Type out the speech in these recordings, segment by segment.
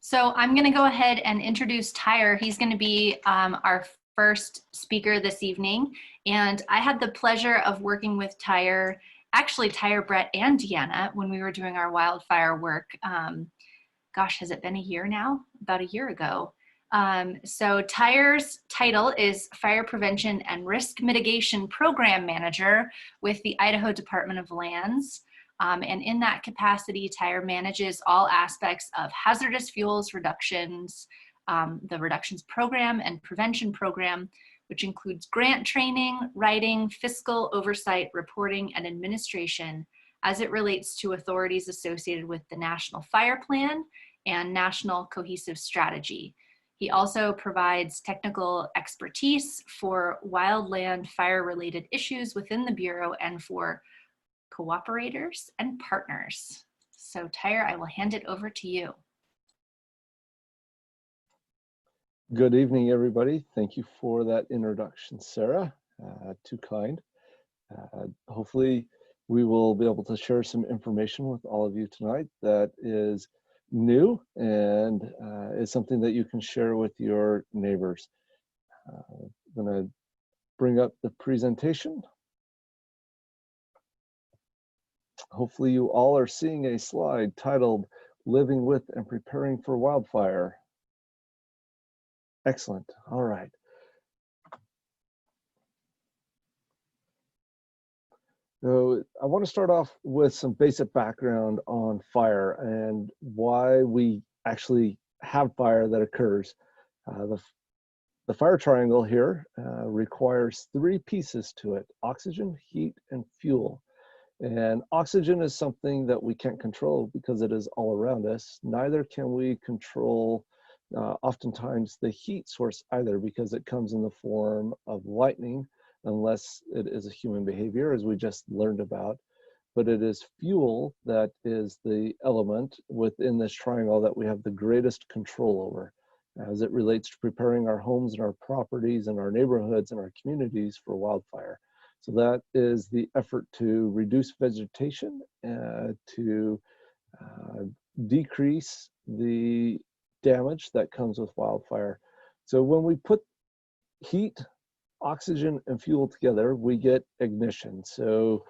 So I'm going to go ahead and introduce Tyre. He's going to be our first speaker this evening. And I had the pleasure of working with Tyre, actually Tyre, Brett, and Deanna when we were doing our wildfire work. Gosh, has it been a year now? About a year ago. So Tyre's title is Fire Prevention and Risk Mitigation Program Manager with the Idaho Department of Lands. And in that capacity, Tyre manages all aspects of hazardous fuels reductions, the reductions program and prevention program, which includes grant training, writing, fiscal oversight, reporting, and administration as it relates to authorities associated with the National Fire Plan and National Cohesive Strategy. He also provides technical expertise for wildland fire-related issues within the Bureau and for cooperators and partners. So Tyre, I will hand it over to you. Good evening, everybody. Thank you for that introduction, Sarah. Too kind. Hopefully we will be able to share some information with all of you tonight that is new and is something that you can share with your neighbors. I'm going to bring up the presentation. Hopefully you all are seeing a slide titled Living with and Preparing for Wildfire. Excellent. All right. So I want to start off with some basic background on fire and why we actually have fire that occurs. The fire triangle here requires three pieces to it: oxygen, heat, and fuel. And oxygen is something that we can't control because it is all around us. Neither can we control oftentimes the heat source either, because it comes in the form of lightning, unless it is a human behavior, as we just learned about. But it is fuel that is the element within this triangle that we have the greatest control over as it relates to preparing our homes and our properties and our neighborhoods and our communities for wildfire. So that is the effort to reduce vegetation, to decrease the damage that comes with wildfire. So when we put heat, oxygen, and fuel together, we get ignition. So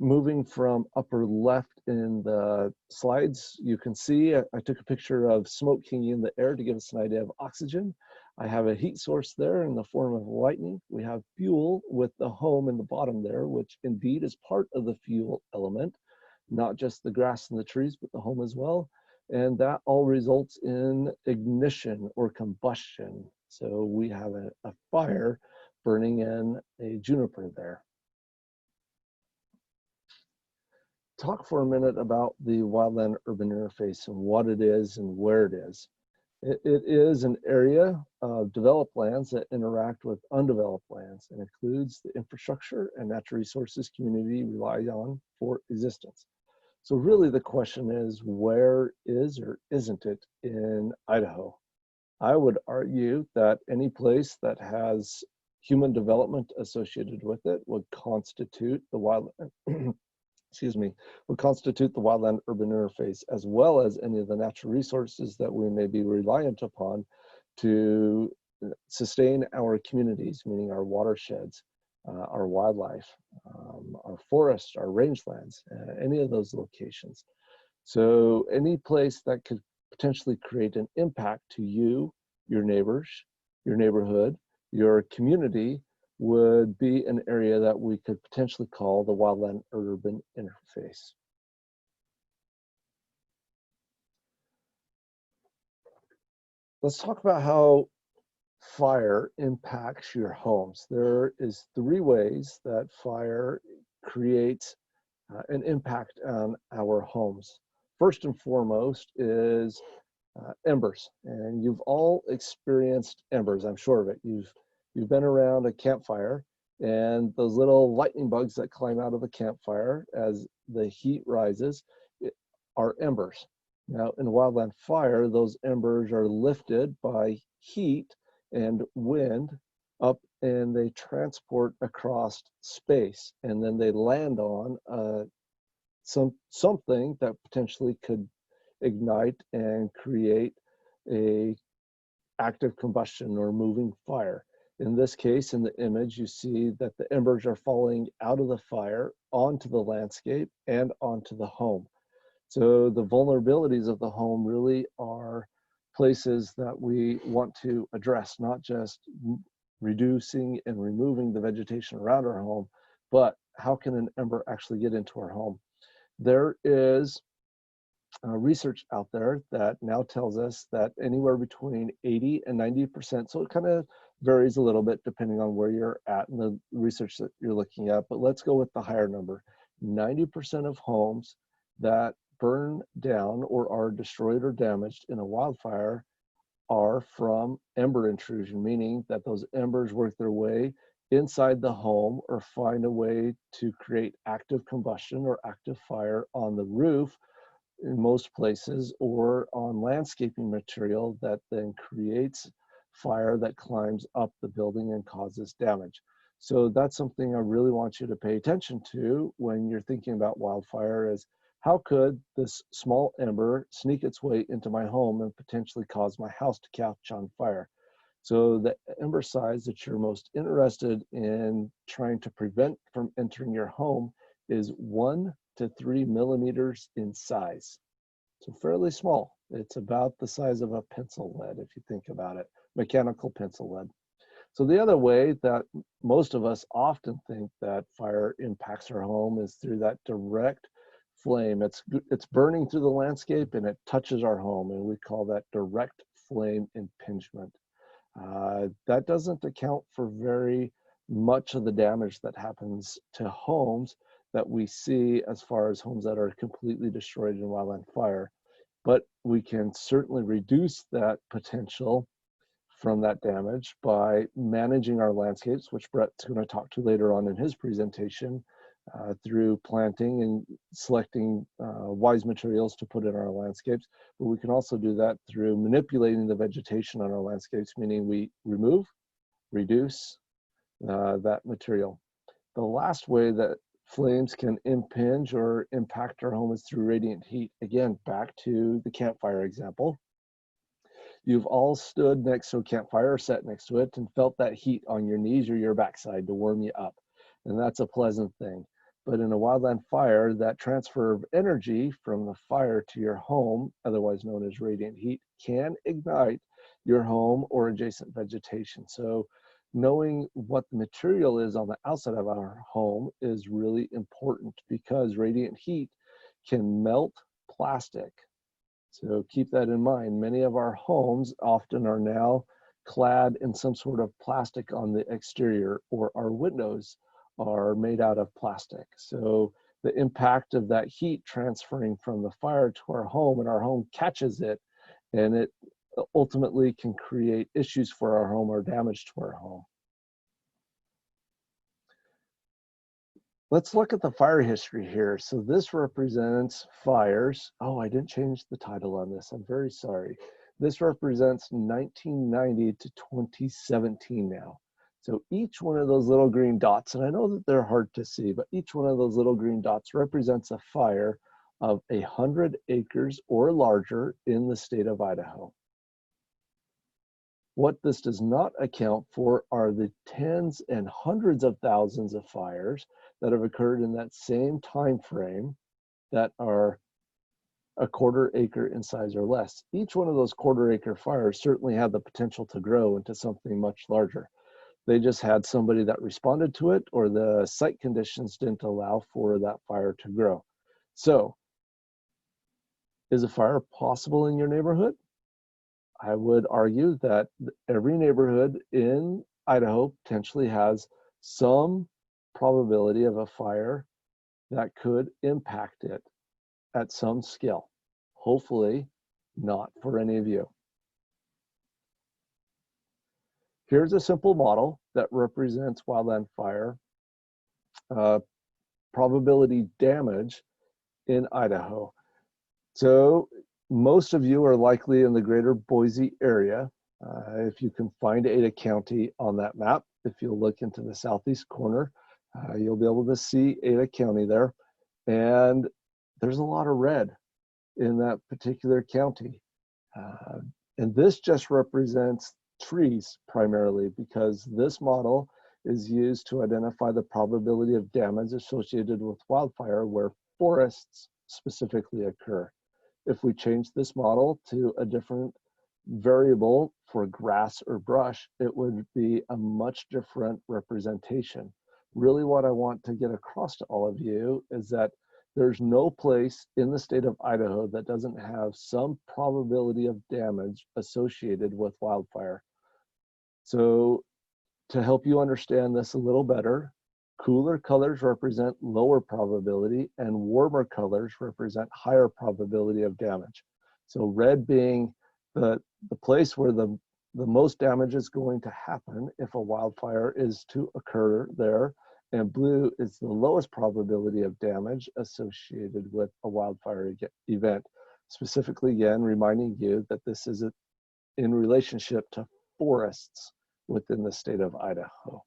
moving from upper left in the slides, you can see I took a picture of smoke hanging in the air to give us an idea of oxygen. I have a heat source there in the form of lightning. We have fuel with the home in the bottom there, which indeed is part of the fuel element, not just the grass and the trees, but the home as well. And that all results in ignition or combustion. So we have a fire burning in a juniper there. Talk for a minute about the wildland urban interface and what it is and where it is. It is an area of developed lands that interact with undeveloped lands and includes the infrastructure and natural resources community rely on for existence. So really the question is, where is or isn't it in Idaho? I would argue that any place that has human development associated with it would constitute the wildland, would constitute the wildland urban interface, as well as any of the natural resources that we may be reliant upon to sustain our communities, meaning our watersheds, our wildlife, our forests, our rangelands, any of those locations. So any place that could potentially create an impact to you, your neighbors, your neighborhood, your community would be an area that we could potentially call the wildland urban interface. Let's talk about how fire impacts your homes. There is three ways that fire creates an impact on our homes. First and foremost is embers, and you've all experienced embers, I'm sure of it. You've been around a campfire, and those little lightning bugs that climb out of the campfire as the heat rises are embers. Now, in wildland fire, those embers are lifted by heat and wind up, and they transport across space, and then they land on something that potentially could ignite and create a active combustion or moving fire. In this case, in the image, you see that the embers are falling out of the fire onto the landscape and onto the home. So the vulnerabilities of the home really are places that we want to address, not just reducing and removing the vegetation around our home, but how can an ember actually get into our home? There is research out there that now tells us that anywhere between 80 and 90%, so it kind of varies a little bit depending on where you're at in the research that you're looking at, but let's go with the higher number. 90% of homes that burn down or are destroyed or damaged in a wildfire are from ember intrusion, meaning that those embers work their way inside the home or find a way to create active combustion or active fire on the roof in most places, or on landscaping material that then creates fire that climbs up the building and causes damage. So that's something I really want you to pay attention to when you're thinking about wildfire, is how could this small ember sneak its way into my home and potentially cause my house to catch on fire? So the ember size that you're most interested in trying to prevent from entering your home is 1 to 3 millimeters in size. So fairly small. It's about the size of a pencil lead, if you think about it, mechanical pencil lead. So the other way that most of us often think that fire impacts our home is through that direct flame. It's burning through the landscape and it touches our home, and we call that direct flame impingement. That doesn't account for very much of the damage that happens to homes that we see as far as homes that are completely destroyed in wildland fire. But we can certainly reduce that potential from that damage by managing our landscapes, which Brett's going to talk to later on in his presentation, through planting and selecting wise materials to put in our landscapes. But we can also do that through manipulating the vegetation on our landscapes, meaning we remove, reduce that material. The last way that flames can impinge or impact our home is through radiant heat. Again, back to the campfire example. You've all stood next to a campfire or sat next to it and felt that heat on your knees or your backside to warm you up. And that's a pleasant thing. But in a wildland fire, that transfer of energy from the fire to your home, otherwise known as radiant heat, can ignite your home or adjacent vegetation. So knowing what the material is on the outside of our home is really important, because radiant heat can melt plastic. So keep that in mind. Many of our homes often are now clad in some sort of plastic on the exterior, or our windows are made out of plastic. So the impact of that heat transferring from the fire to our home, and our home catches it, and it ultimately can create issues for our home or damage to our home. Let's look at the fire history here. So this represents fires. Oh, I didn't change the title on this. I'm very sorry. This represents 1990 to 2017 now. So each one of those little green dots, and I know that they're hard to see, but each one of those little green dots represents a fire of 100 acres or larger in the state of Idaho. What this does not account for are the tens and hundreds of thousands of fires that have occurred in that same time frame that are a quarter acre in size or less. Each one of those quarter acre fires certainly had the potential to grow into something much larger. They just had somebody that responded to it, or the site conditions didn't allow for that fire to grow. So, is a fire possible in your neighborhood? I would argue that every neighborhood in Idaho potentially has some probability of a fire that could impact it at some scale. Hopefully not for any of you. Here's a simple model that represents wildland fire probability damage in Idaho. So most of you are likely in the greater Boise area. If you can find Ada County on that map, if you'll look into the southeast corner, you'll be able to see Ada County there. And there's a lot of red in that particular county. And this just represents trees primarily, because this model is used to identify the probability of damage associated with wildfire where forests specifically occur. If we change this model to a different variable for grass or brush, it would be a much different representation. Really what I want to get across to all of you is that there's no place in the state of Idaho that doesn't have some probability of damage associated with wildfire. So to help you understand this a little better, cooler colors represent lower probability and warmer colors represent higher probability of damage. So red being the place where the most damage is going to happen if a wildfire is to occur there, and blue is the lowest probability of damage associated with a wildfire event. Specifically, again, reminding you that this is in relationship to forests within the state of Idaho.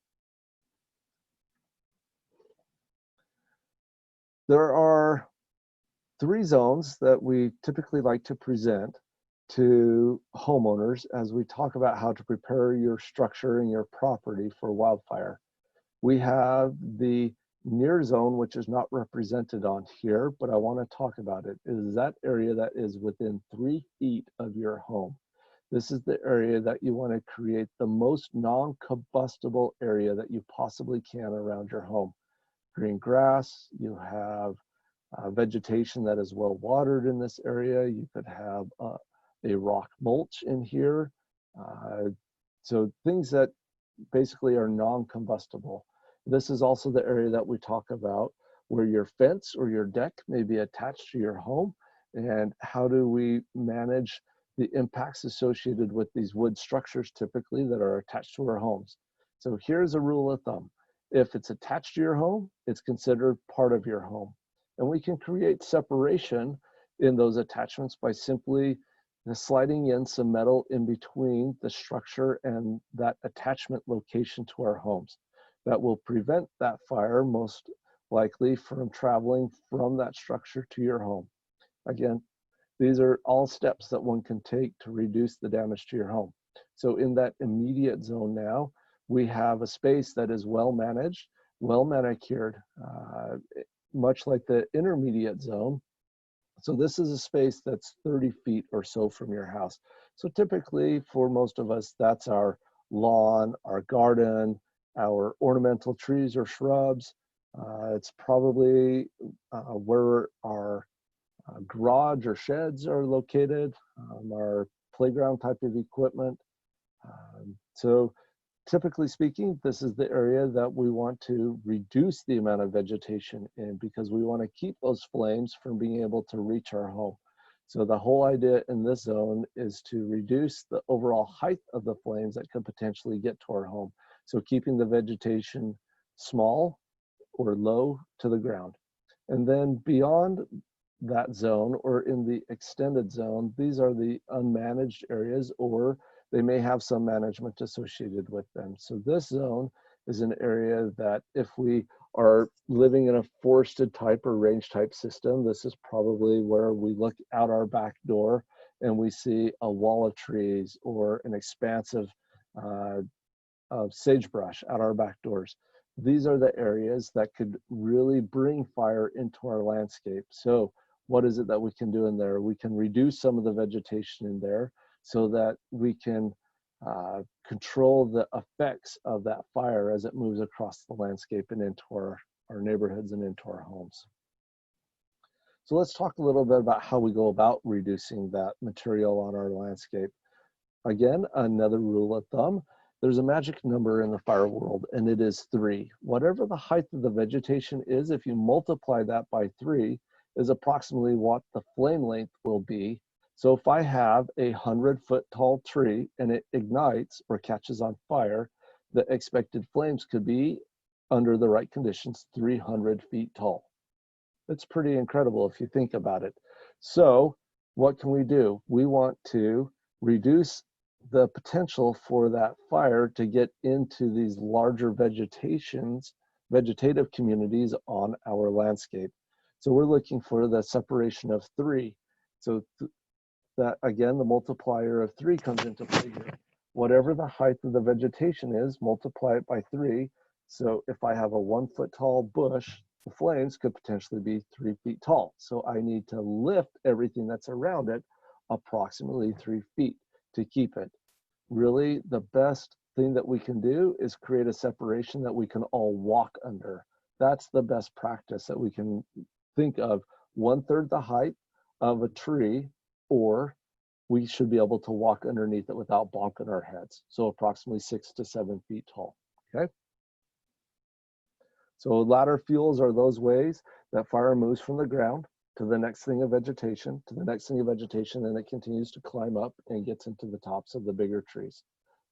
There are 3 zones that we typically like to present to homeowners as we talk about how to prepare your structure and your property for wildfire. We have the near zone, which is not represented on here, but I want to talk about it. It is that area that is within 3 feet of your home. This is the area that you want to create the most non-combustible area that you possibly can around your home. Green grass, you have vegetation that is well watered in this area. You could have a rock mulch in here. So things that basically are non-combustible. This is also the area that we talk about where your fence or your deck may be attached to your home, and how do we manage the impacts associated with these wood structures typically that are attached to our homes. So here's a rule of thumb. If it's attached to your home, it's considered part of your home. And we can create separation in those attachments by simply sliding in some metal in between the structure and that attachment location to our homes. That will prevent that fire most likely from traveling from that structure to your home. Again, these are all steps that one can take to reduce the damage to your home. So in that immediate zone now, we have a space that is well managed, well manicured, much like the intermediate zone. So this is a space that's 30 feet or so from your house. So typically for most of us, that's our lawn, our garden, our ornamental trees or shrubs. It's probably where our garage or sheds are located, our playground type of equipment. So typically speaking, this is the area that we want to reduce the amount of vegetation in, because we want to keep those flames from being able to reach our home. So the whole idea in this zone is to reduce the overall height of the flames that could potentially get to our home. So keeping the vegetation small or low to the ground. And then beyond that zone, or in the extended zone, these are the unmanaged areas, or they may have some management associated with them. So this zone is an area that if we are living in a forested type or range type system, this is probably where we look out our back door and we see a wall of trees or an expanse of sagebrush at our back doors. These are the areas that could really bring fire into our landscape. So what is it that we can do in there? We can reduce some of the vegetation in there so that we can control the effects of that fire as it moves across the landscape and into our neighborhoods and into our homes. So let's talk a little bit about how we go about reducing that material on our landscape. Again, another rule of thumb, there's a magic number in the fire world, and it is 3. Whatever the height of the vegetation is, if you multiply that by 3, is approximately what the flame length will be. So if I have a 100-foot tall tree and it ignites or catches on fire, the expected flames could be, under the right conditions, 300 feet tall. It's pretty incredible if you think about it. So what can we do? We want to reduce the potential for that fire to get into these larger vegetative communities on our landscape. So we're looking for the separation of 3. So that, again, the multiplier of 3 comes into play here. Whatever the height of the vegetation is, multiply it by 3. So if I have a 1 foot tall bush, the flames could potentially be 3 feet tall. So I need to lift everything that's around it approximately 3 feet to keep it. Really, the best thing that we can do is create a separation that we can all walk under. That's the best practice that we can think of. 1/3 the height of a tree, or we should be able to walk underneath it without bonking our heads. So approximately 6 to 7 feet tall, okay? So ladder fuels are those ways that fire moves from the ground to the next thing of vegetation, to the next thing of vegetation, and it continues to climb up and gets into the tops of the bigger trees.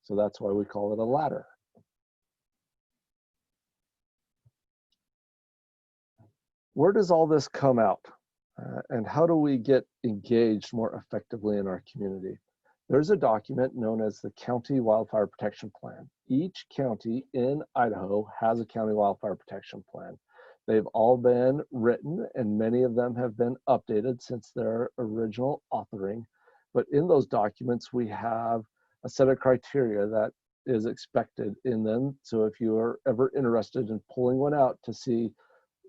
So that's why we call it a ladder. Where does all this come out? And how do we get engaged more effectively in our community? There's a document known as the County Wildfire Protection Plan. Each county in Idaho has a county wildfire protection plan. They've all been written, and many of them have been updated since their original authoring. But in those documents, we have a set of criteria that is expected in them. So if you are ever interested in pulling one out to see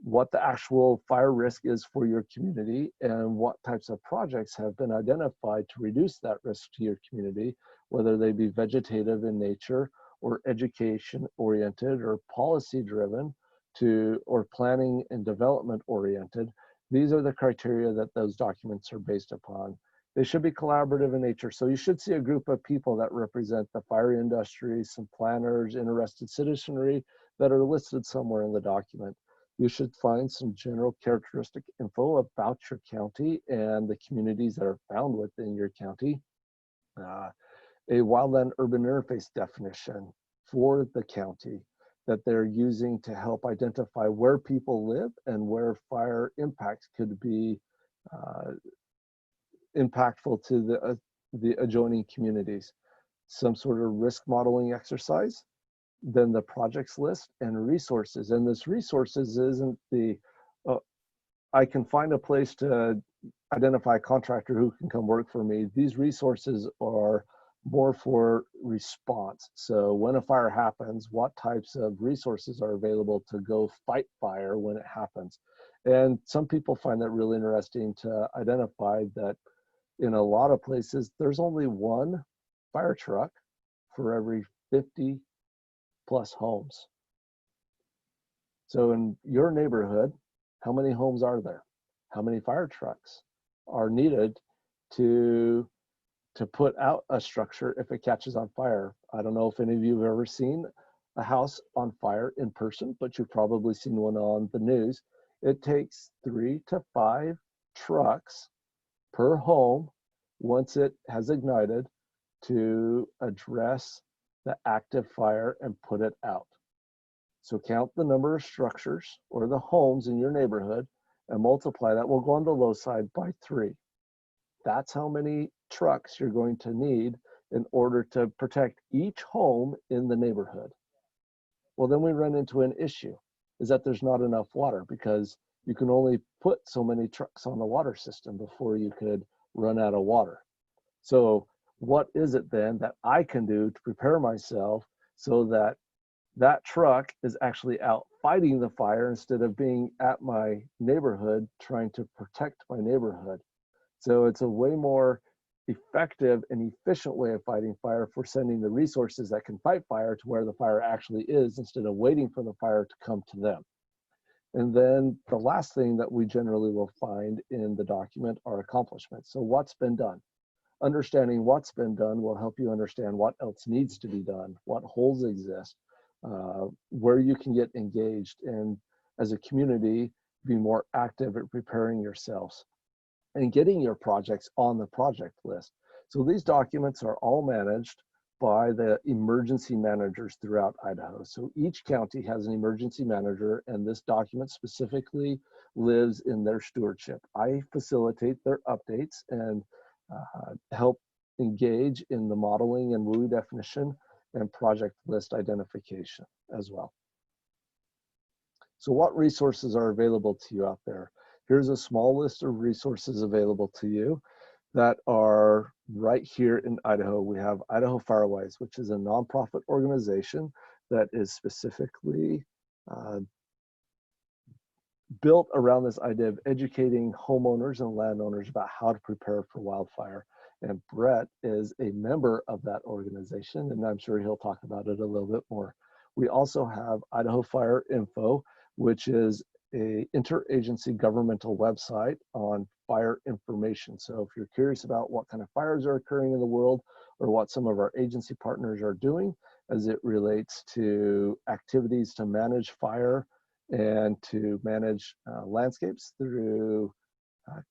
what the actual fire risk is for your community and what types of projects have been identified to reduce that risk to your community, whether they be vegetative in nature or education oriented or policy driven or planning and development oriented. These are the criteria that those documents are based upon. They should be collaborative in nature. So you should see a group of people that represent the fire industry, some planners, interested citizenry that are listed somewhere in the document. You should find some general characteristic info about your county and the communities that are found within your county. A wildland urban interface definition for the county that they're using to help identify where people live and where fire impacts could be impactful to the adjoining communities. Some sort of risk modeling exercise, then the projects list and resources. And this resources isn't the, I can find a place to identify a contractor who can come work for me. These resources are more for response. So when a fire happens, what types of resources are available to go fight fire when it happens? And some people find that really interesting to identify that in a lot of places, there's only one fire truck for every 50 plus homes. So in your neighborhood, how many homes are there? How many fire trucks are needed to put out a structure if it catches on fire? I don't know if any of you have ever seen a house on fire in person, but you've probably seen one on the news. It takes 3 to 5 trucks per home once it has ignited to address the active fire and put it out. So count the number of structures or the homes in your neighborhood and multiply that. We'll go on the low side by 3. That's how many trucks you're going to need in order to protect each home in the neighborhood. Well, then we run into an issue, is that there's not enough water because you can only put so many trucks on the water system before you could run out of water. So what is it then that I can do to prepare myself so that that truck is actually out fighting the fire instead of being at my neighborhood trying to protect my neighborhood? So it's a way more effective and efficient way of fighting fire for sending the resources that can fight fire to where the fire actually is instead of waiting for the fire to come to them. And then the last thing that we generally will find in the document are accomplishments. So what's been done? Understanding what's been done will help you understand what else needs to be done, what holes exist, where you can get engaged, and as a community, be more active at preparing yourselves and getting your projects on the project list. So these documents are all managed by the emergency managers throughout Idaho. So each county has an emergency manager, and this document specifically lives in their stewardship. I facilitate their updates and help engage in the modeling and WUI definition and project list identification as well. So what resources are available to you out there? Here's a small list of resources available to you. that are right here in Idaho. We have Idaho Firewise, which is a nonprofit organization that is specifically built around this idea of educating homeowners and landowners about how to prepare for wildfire. And Brett is a member of that organization, and I'm sure he'll talk about it a little bit more. We also have Idaho Fire Info, which is a interagency governmental website on fire information. So if you're curious about what kind of fires are occurring in the world or what some of our agency partners are doing as it relates to activities to manage fire and to manage landscapes through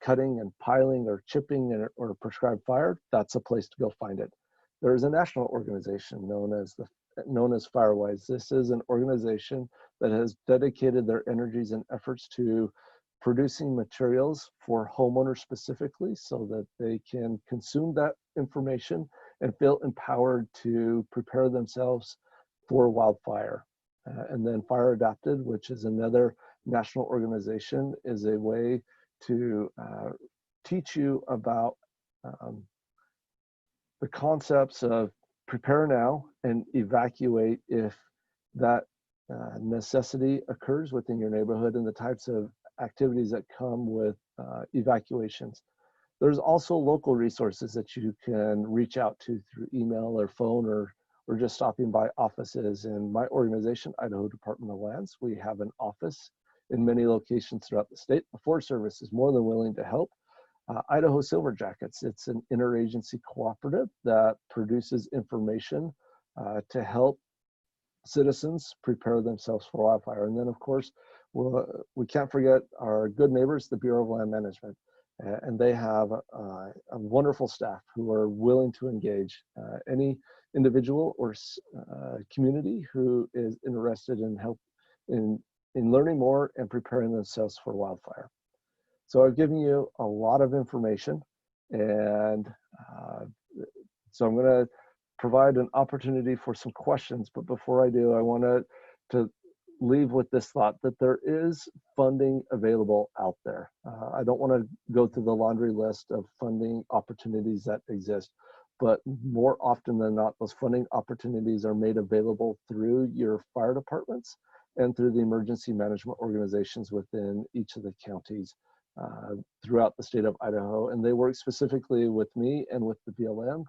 cutting and piling or chipping or prescribed fire, that's a place to go find it. There is a national organization known as Firewise. This is an organization that has dedicated their energies and efforts to producing materials for homeowners specifically so that they can consume that information and feel empowered to prepare themselves for wildfire. And then Fire Adapted, which is another national organization, is a way to teach you about the concepts of prepare now and evacuate if that necessity occurs within your neighborhood, and the types of activities that come with evacuations. There's also local resources that you can reach out to through email or phone or just stopping by offices. In my organization, Idaho Department of Lands, we have an office in many locations throughout the state. The Forest Service is more than willing to help. Idaho Silver Jackets, it's an interagency cooperative that produces information to help citizens prepare themselves for wildfire. And then of course, we can't forget our good neighbors, the Bureau of Land Management. And they have a wonderful staff who are willing to engage any individual or community who is interested in learning more and preparing themselves for wildfire. So I've given you a lot of information, and so I'm going to provide an opportunity for some questions. But before I do, I want to leave with this thought that there is funding available out there. I don't want to go through the laundry list of funding opportunities that exist, but more often than not, those funding opportunities are made available through your fire departments and through the emergency management organizations within each of the counties throughout the state of Idaho. And they work specifically with me and with the BLM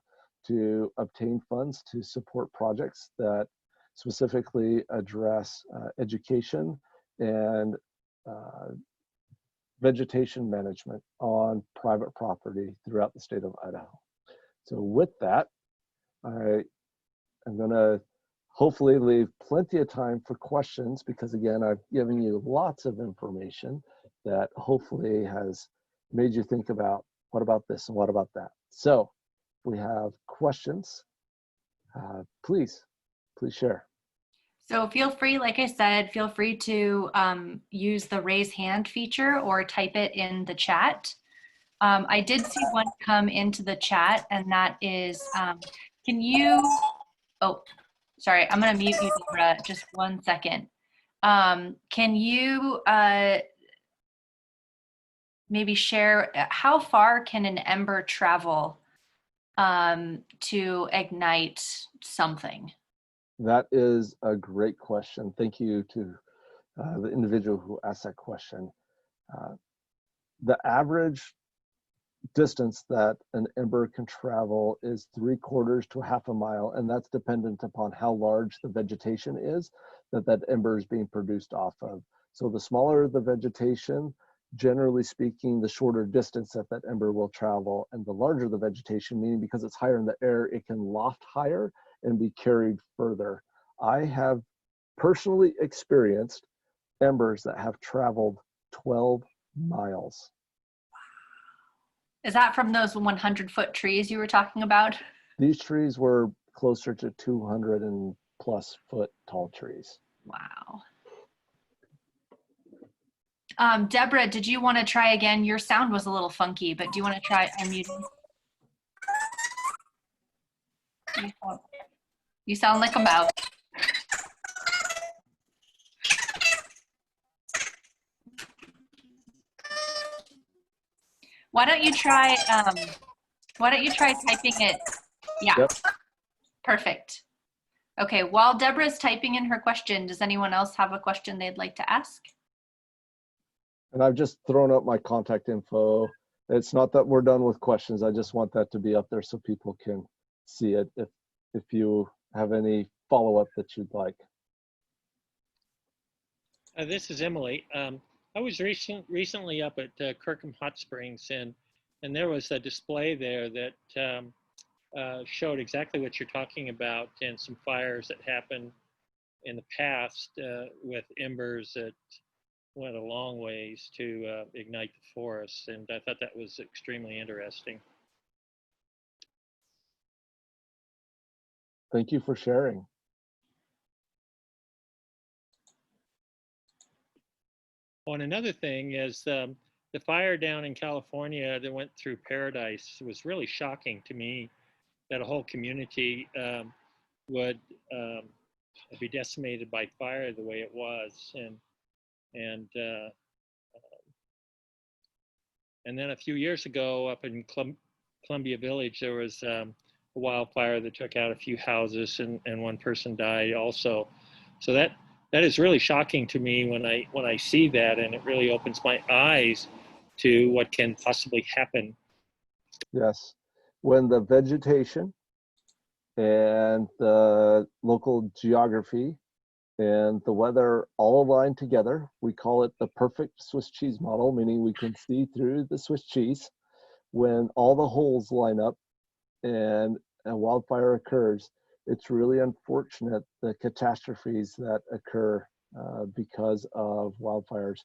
to obtain funds to support projects that specifically address education and vegetation management on private property throughout the state of Idaho. So with that, I am going to hopefully leave plenty of time for questions, because again, I've given you lots of information that hopefully has made you think about what about this and what about that. So if we have questions, please share. So feel free, like I said, feel free to use the raise hand feature or type it in the chat. I did see one come into the chat, and that is, can you, oh, sorry, I'm gonna mute you, Deborah, just 1 second. Can you maybe share how far can an ember travel to ignite something? That is a great question. Thank you to the individual who asked that question. The average distance that an ember can travel is 3/4 to 1/2 mile, and that's dependent upon how large the vegetation is that ember is being produced off of. So the smaller the vegetation, generally speaking, the shorter distance that ember will travel, and the larger the vegetation, meaning because it's higher in the air, it can loft higher and be carried further. I have personally experienced embers that have traveled 12 miles. Is that from those 100-foot trees you were talking about? These trees were closer to 200 and plus foot tall trees. Wow. Deborah, did you want to try again? Your sound was a little funky, but do you want to try unmuting? You sound like a mouse. Why don't you try Why don't you try typing it? Yeah, Yep. perfect. Okay, while Deborah's typing in her question, does anyone else have a question they'd like to ask? And I've just thrown up my contact info. It's not that we're done with questions. I just want that to be up there so people can see it if you have any follow-up that you'd like. This is Emily. I was recently up at Kirkham Hot Springs, and there was a display there that showed exactly what you're talking about, and some fires that happened in the past with embers that went a long ways to ignite the forest, and I thought that was extremely interesting. Thank you for sharing. Oh, and another thing is the fire down in California that went through Paradise was really shocking to me, that a whole community would be decimated by fire the way it was, and then a few years ago up in Columbia Village, there was a wildfire that took out a few houses, and one person died also. So that is really shocking to me when I see that, and it really opens my eyes to what can possibly happen. Yes. When the vegetation and the local geography and the weather all align together, we call it the perfect Swiss cheese model, meaning we can see through the Swiss cheese. When all the holes line up and a wildfire occurs, it's really unfortunate the catastrophes that occur because of wildfires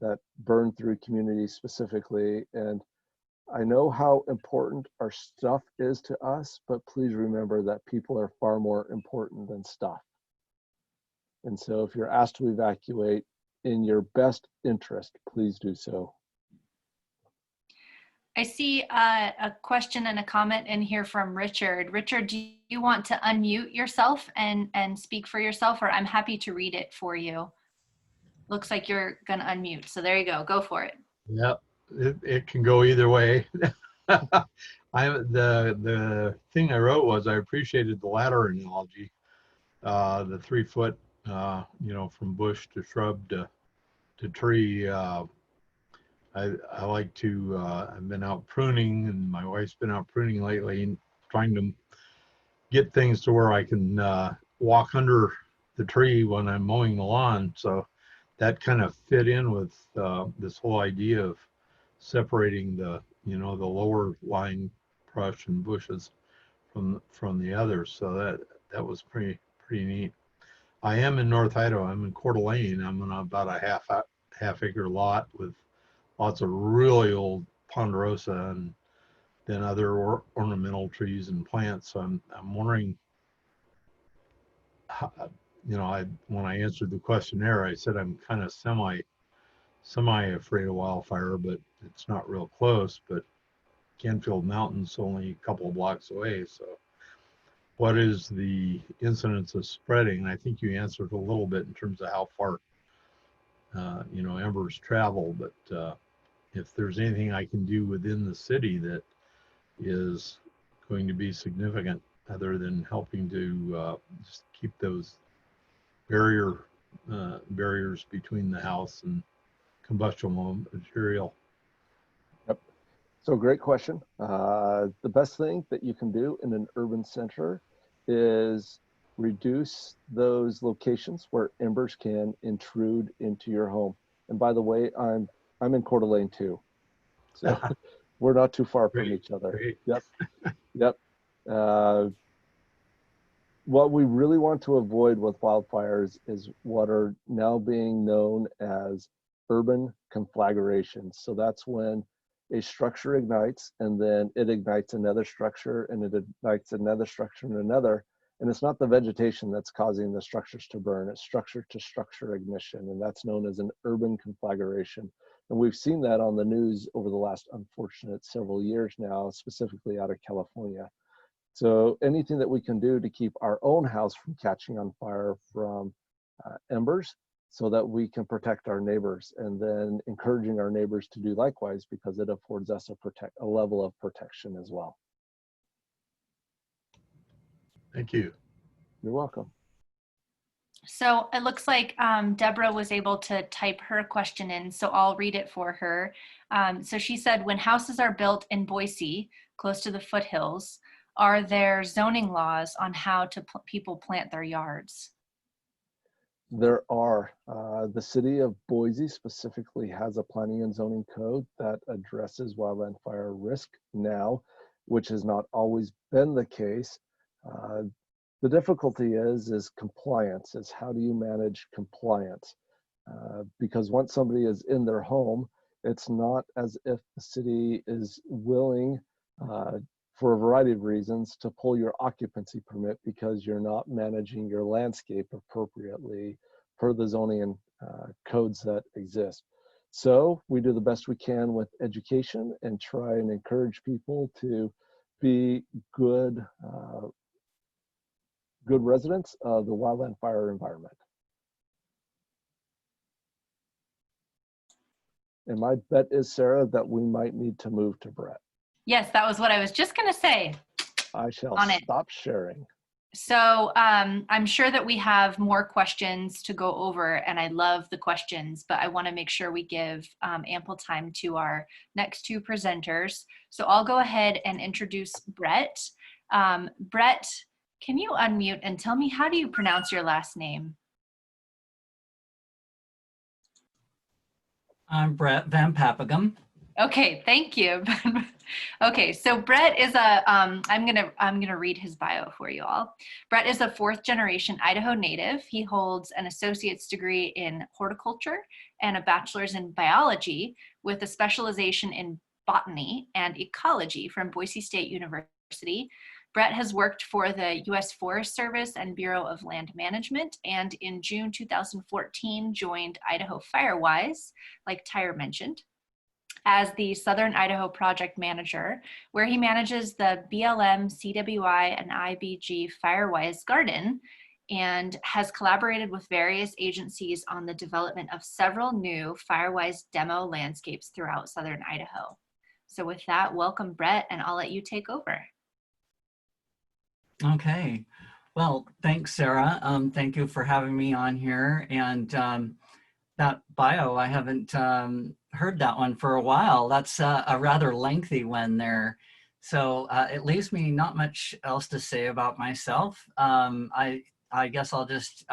that burn through communities specifically. And I know how important our stuff is to us, but please remember that people are far more important than stuff. And so if you're asked to evacuate in your best interest, please do so. I see a question and a comment in here from Richard. Richard, do you want to unmute yourself and speak for yourself, or I'm happy to read it for you? Looks like you're gonna unmute, so there you go, go for it. Yep, it can go either way. The thing I wrote was I appreciated the ladder analogy, the 3 foot, you know, from bush to shrub to tree. I like to, I've been out pruning, and my wife's been out pruning lately, and trying to get things to where I can walk under the tree when I'm mowing the lawn. So that kind of fit in with this whole idea of separating the, you know, the lower lying brush and bushes from the others. So that was pretty neat. I am in North Idaho. I'm in Coeur d'Alene. I'm on about a half acre lot with lots of really old ponderosa and then other ornamental trees and plants. So I'm wondering, how, you know, when I answered the questionnaire, I said I'm kind of semi afraid of wildfire, but it's not real close. But Canfield Mountain's only a couple of blocks away. So what is the incidence of spreading? And I think you answered a little bit in terms of how far, you know, embers travel, but if there's anything I can do within the city that is going to be significant other than helping to just keep those barriers between the house and combustible material. Yep. So great question. The best thing that you can do in an urban center is reduce those locations where embers can intrude into your home. And by the way, I'm in Coeur d'Alene too, so we're not too far from each other. Great. Yep, yep. What we really want to avoid with wildfires is what are now being known as urban conflagrations. So that's when a structure ignites, and then it ignites another structure, and it ignites another structure and another. And it's not the vegetation that's causing the structures to burn, it's structure to structure ignition, and that's known as an urban conflagration. And we've seen that on the news over the last unfortunate several years now, specifically out of California. So anything that we can do to keep our own house from catching on fire from embers so that we can protect our neighbors, and then encouraging our neighbors to do likewise because it affords us a level of protection as well. Thank you. You're welcome. So it looks like Deborah was able to type her question in, so I'll read it for her. So she said, when houses are built in Boise, close to the foothills, are there zoning laws on how to people plant their yards? There are. The city of Boise specifically has a planning and zoning code that addresses wildland fire risk now, which has not always been the case. The difficulty is compliance, is how do you manage compliance? Because once somebody is in their home, it's not as if the city is willing, for a variety of reasons, to pull your occupancy permit because you're not managing your landscape appropriately per the zoning and codes that exist. So we do the best we can with education and try and encourage people to be good residents of the wildland fire environment. And my bet is, Sarah, that we might need to move to Brett. Yes, that was what I was just going to say. I shall On stop sharing. So I'm sure that we have more questions to go over, and I love the questions, but I want to make sure we give ample time to our next two presenters. So I'll go ahead and introduce Brett. Brett, can you unmute and tell me, how do you pronounce your last name? I'm Brett Van Paepeghem. Okay, thank you. Okay, so Brett is a, I'm gonna read his bio for you all. Brett is a 4th generation Idaho native. He holds an associate's degree in horticulture and a bachelor's in biology with a specialization in botany and ecology from Boise State University. Brett has worked for the U.S. Forest Service and Bureau of Land Management, and in June 2014 joined Idaho Firewise, like Tyre mentioned, as the Southern Idaho Project Manager, where he manages the BLM, CWI, and IBG Firewise Garden, and has collaborated with various agencies on the development of several new Firewise Demo Landscapes throughout Southern Idaho. So with that, welcome Brett, and I'll let you take over. Okay, well, thanks, Sarah. Thank you for having me on here. And that bio, I haven't heard that one for a while. That's a rather lengthy one there. So it leaves me not much else to say about myself. I guess I'll just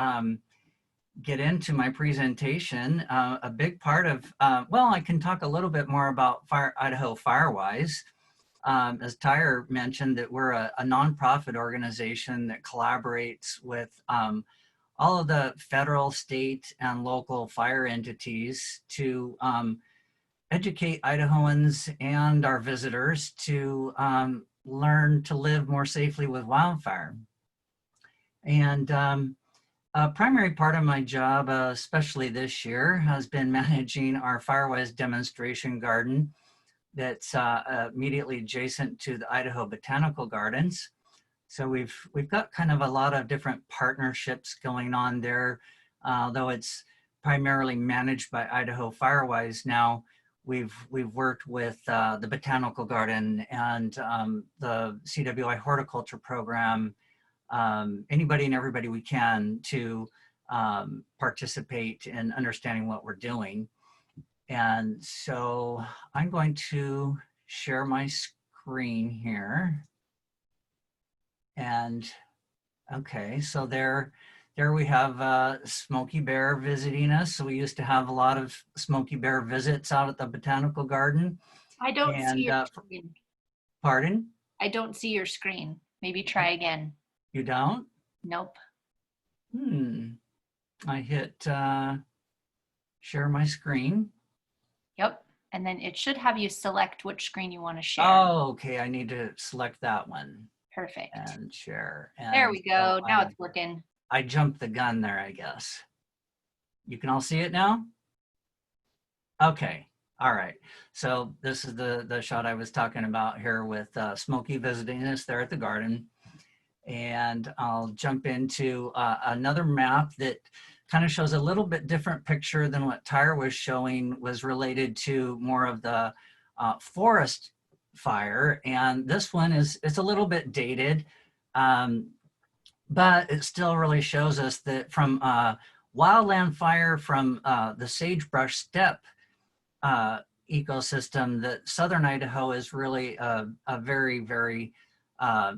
get into my presentation. A big part of, well, I can talk a little bit more about Idaho Firewise. As Tyre mentioned, that we're a nonprofit organization that collaborates with all of the federal, state, and local fire entities to educate Idahoans and our visitors to learn to live more safely with wildfire. And a primary part of my job, especially this year, has been managing our Firewise demonstration garden that's immediately adjacent to the Idaho Botanical Gardens. So we've got kind of a lot of different partnerships going on there, though it's primarily managed by Idaho Firewise now. We've worked with the Botanical Garden and the CWI Horticulture Program, anybody and everybody we can to participate in understanding what we're doing. And so I'm going to share my screen here. And okay, so there we have Smokey Bear visiting us. So we used to have a lot of Smokey Bear visits out at the Botanical Garden. I don't see your screen. Pardon? I don't see your screen. Maybe try again. You don't? Nope. I hit share my screen. Yep. And then it should have you select which screen you want to share. Oh, okay. I need to select that one. Perfect. And share. And there we go. so now it's working. I jumped the gun there, I guess. You can all see it now? Okay. All right. So this is the shot I was talking about here with Smokey visiting us there at the garden. And I'll jump into another map that kind of shows a little bit different picture than what Tyre was showing, was related to more of the forest fire. And this one it's a little bit dated, but it still really shows us that from wildland fire from the sagebrush steppe ecosystem, that Southern Idaho is really a very, very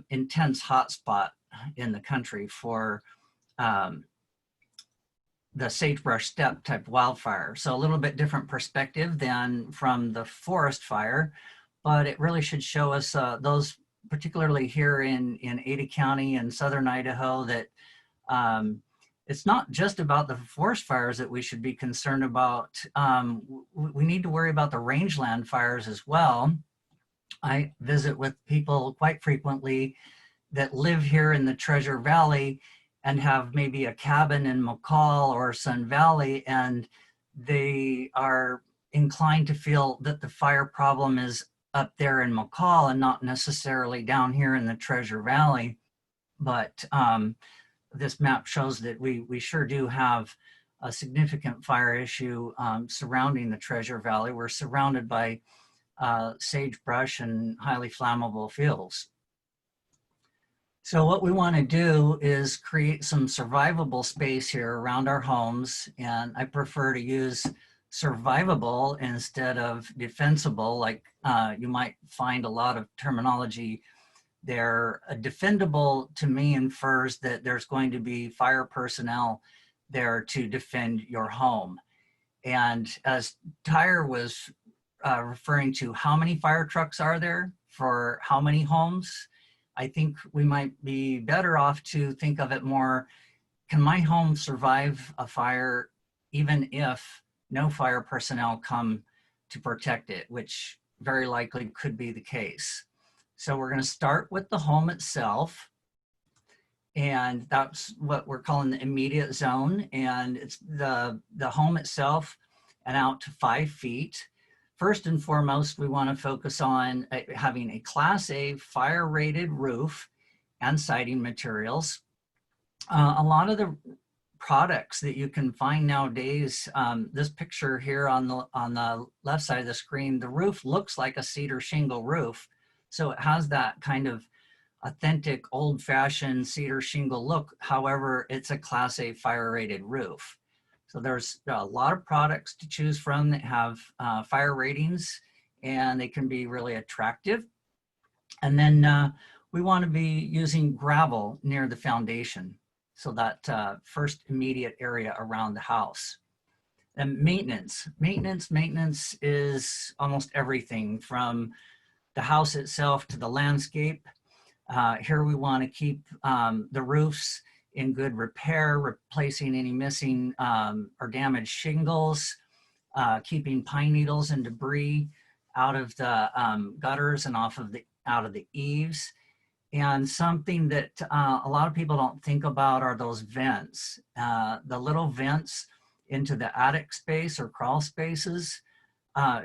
intense hotspot in the country for the sagebrush steppe type wildfire. So a little bit different perspective than from the forest fire, but it really should show us those, particularly here in Ada County and Southern Idaho, that it's not just about the forest fires that we should be concerned about. We need to worry about the rangeland fires as well. I visit with people quite frequently that live here in the Treasure Valley and have maybe a cabin in McCall or Sun Valley, and they are inclined to feel that the fire problem is up there in McCall and not necessarily down here in the Treasure Valley. But this map shows that we sure do have a significant fire issue surrounding the Treasure Valley. We're surrounded by sagebrush and highly flammable fuels. So what we want to do is create some survivable space here around our homes, and I prefer to use survivable instead of defensible, like you might find a lot of terminology there. Defendable to me infers that there's going to be fire personnel there to defend your home. And as Tyre was referring to, how many fire trucks are there for how many homes? I think we might be better off to think of it more, can my home survive a fire even if no fire personnel come to protect it, which very likely could be the case. So we're going to start with the home itself, and that's what we're calling the immediate zone, and it's the home itself and out to 5 feet. First and foremost, we want to focus on having a Class A fire-rated roof and siding materials. A lot of the products that you can find nowadays, this picture here on the left side of the screen, the roof looks like a cedar shingle roof. So it has that kind of authentic old-fashioned cedar shingle look. However, it's a Class A fire-rated roof. So there's a lot of products to choose from that have fire ratings, and they can be really attractive. And then we want to be using gravel near the foundation, so that first immediate area around the house. And maintenance is almost everything from the house itself to the landscape. Here we want to keep the roofs in good repair, replacing any missing or damaged shingles, keeping pine needles and debris out of the gutters and out of the eaves. And something that a lot of people don't think about are those vents. The little vents into the attic space or crawl spaces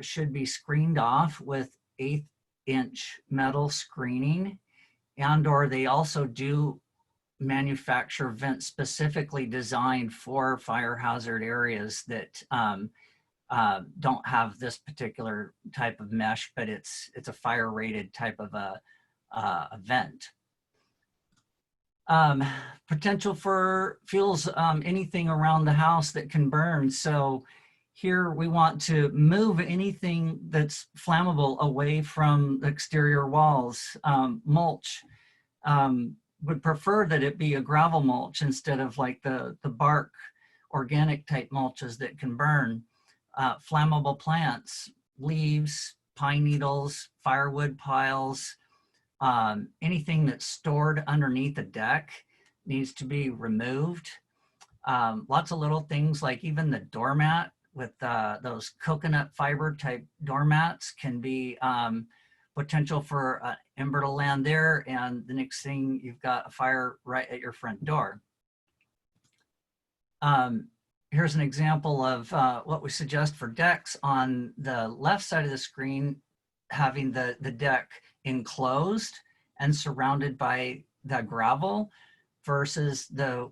should be screened off with 1/8" metal screening, and/or they also do manufacture vents specifically designed for fire hazard areas that don't have this particular type of mesh, but it's a fire rated type of a vent. Potential for fuels, anything around the house that can burn. So here we want to move anything that's flammable away from the exterior walls. Mulch, would prefer that it be a gravel mulch instead of like the bark organic type mulches that can burn. Flammable plants, leaves, pine needles, firewood piles, anything that's stored underneath the deck needs to be removed. Lots of little things like even the doormat with those coconut fiber type doormats can be potential for ember to land there, and the next thing you've got a fire right at your front door. Here's an example of what we suggest for decks. On the left side of the screen, having the deck enclosed and surrounded by the gravel versus the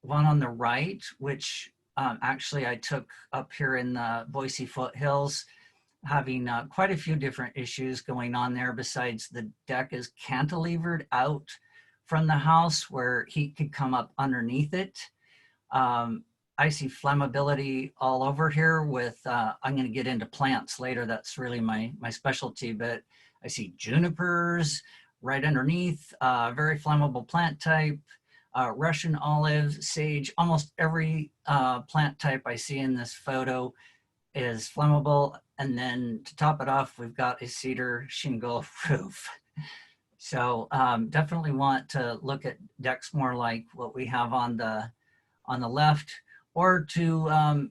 one on the right, which actually I took up here in the Boise foothills, having quite a few different issues going on there. Besides, the deck is cantilevered out from the house where heat could come up underneath it. I see flammability all over here with, I'm going to get into plants later. That's really my specialty, but I see junipers right underneath, very flammable plant type, Russian olive, sage. Almost every plant type I see in this photo is flammable. And then to top it off, we've got a cedar shingle roof. So definitely want to look at decks more like what we have on the left, or to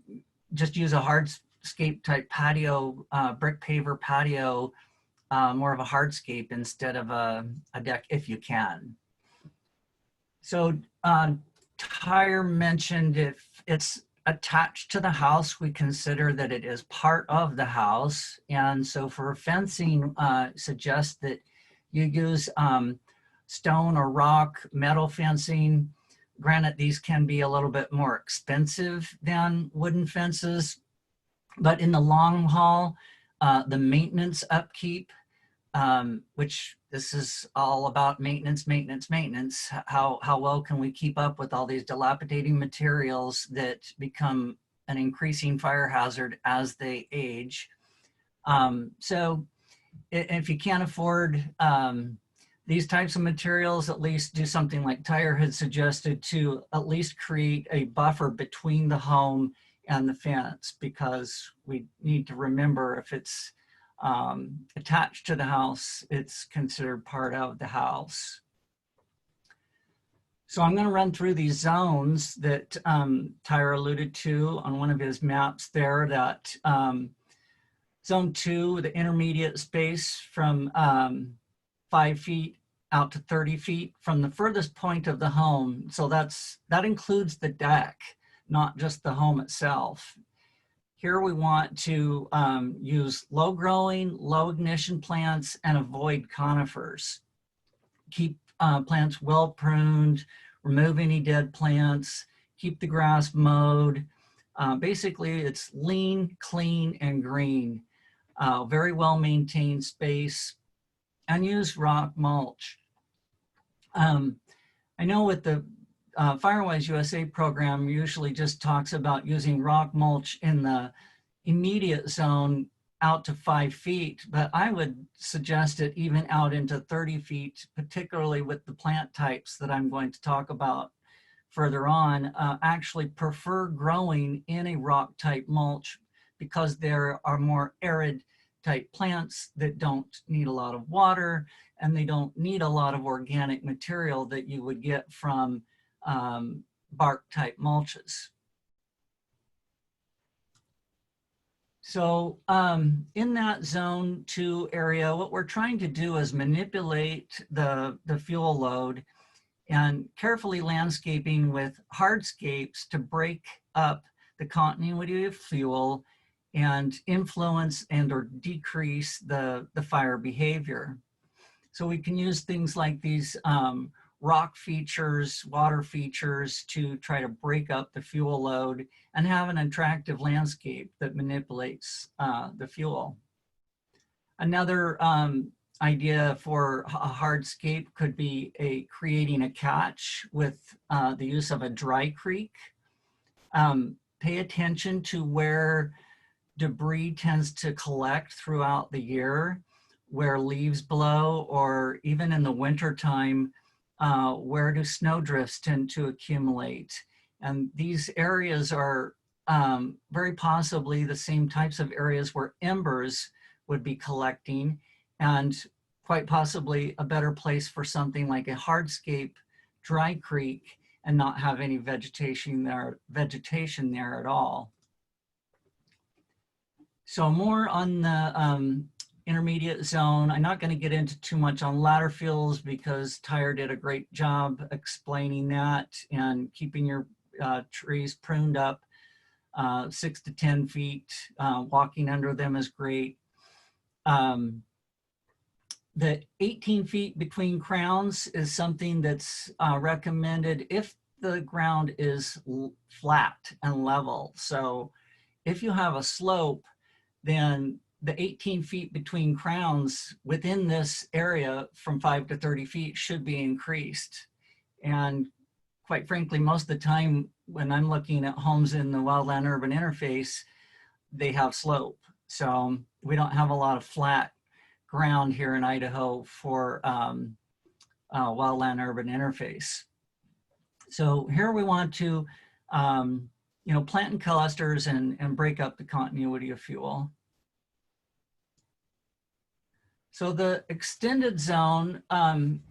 just use a hardscape type patio, brick paver patio, more of a hardscape instead of a deck if you can. So Tyre mentioned if it's attached to the house, we consider that it is part of the house. And so for fencing, suggest that you use stone or rock, metal fencing. Granted, these can be a little bit more expensive than wooden fences, but in the long haul, the maintenance upkeep, which this is all about maintenance. How well can we keep up with all these dilapidating materials that become an increasing fire hazard as they age? So if you can't afford these types of materials, at least do something like Tyre had suggested, to at least create a buffer between the home and the fence, because we need to remember if it's attached to the house, it's considered part of the house. So I'm going to run through these zones that Tyre alluded to on one of his maps there. That zone 2, the intermediate space from 5 feet out to 30 feet from the furthest point of the home. So that includes the deck, not just the home itself. Here we want to use low growing, low ignition plants and avoid conifers. Keep plants well pruned, remove any dead plants, keep the grass mowed. Basically, it's lean, clean, and green. Very well maintained space, and use rock mulch. I know with the Firewise USA program usually just talks about using rock mulch in the immediate zone out to 5 feet, but I would suggest it even out into 30 feet, particularly with the plant types that I'm going to talk about further on. Actually prefer growing in a rock type mulch because there are more arid type plants that don't need a lot of water, and they don't need a lot of organic material that you would get from bark type mulches. So in that zone 2 area, what we're trying to do is manipulate the fuel load and carefully landscaping with hardscapes to break up the continuity of fuel and influence and or decrease the fire behavior. So we can use things like these rock features, water features to try to break up the fuel load and have an attractive landscape that manipulates the fuel. Another idea for a hardscape could be creating a catch with the use of a dry creek. Pay attention to where debris tends to collect throughout the year, where leaves blow, or even in the winter time, where do snowdrifts tend to accumulate. And these areas are very possibly the same types of areas where embers would be collecting, and quite possibly a better place for something like a hardscape dry creek and not have any vegetation there at all. So more on the intermediate zone. I'm not going to get into too much on ladder fills because Tyre did a great job explaining that, and keeping your trees pruned up 6 to 10 feet. Walking under them is great. The 18 feet between crowns is something that's recommended if the ground is flat and level. So if you have a slope, then the 18 feet between crowns within this area from 5 to 30 feet should be increased. And quite frankly, most of the time when I'm looking at homes in the wildland urban interface, they have slope. So we don't have a lot of flat ground here in Idaho for wildland urban interface. So here we want to, you know, plant in clusters and break up the continuity of fuel. So the extended zone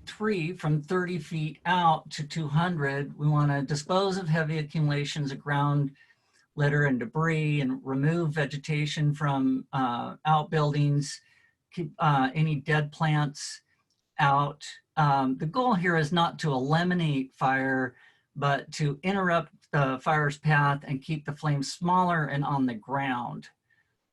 tree from 30 feet out to 200, we want to dispose of heavy accumulations of ground litter and debris and remove vegetation from outbuildings, keep any dead plants out. The goal here is not to eliminate fire, but to interrupt the fire's path and keep the flames smaller and on the ground.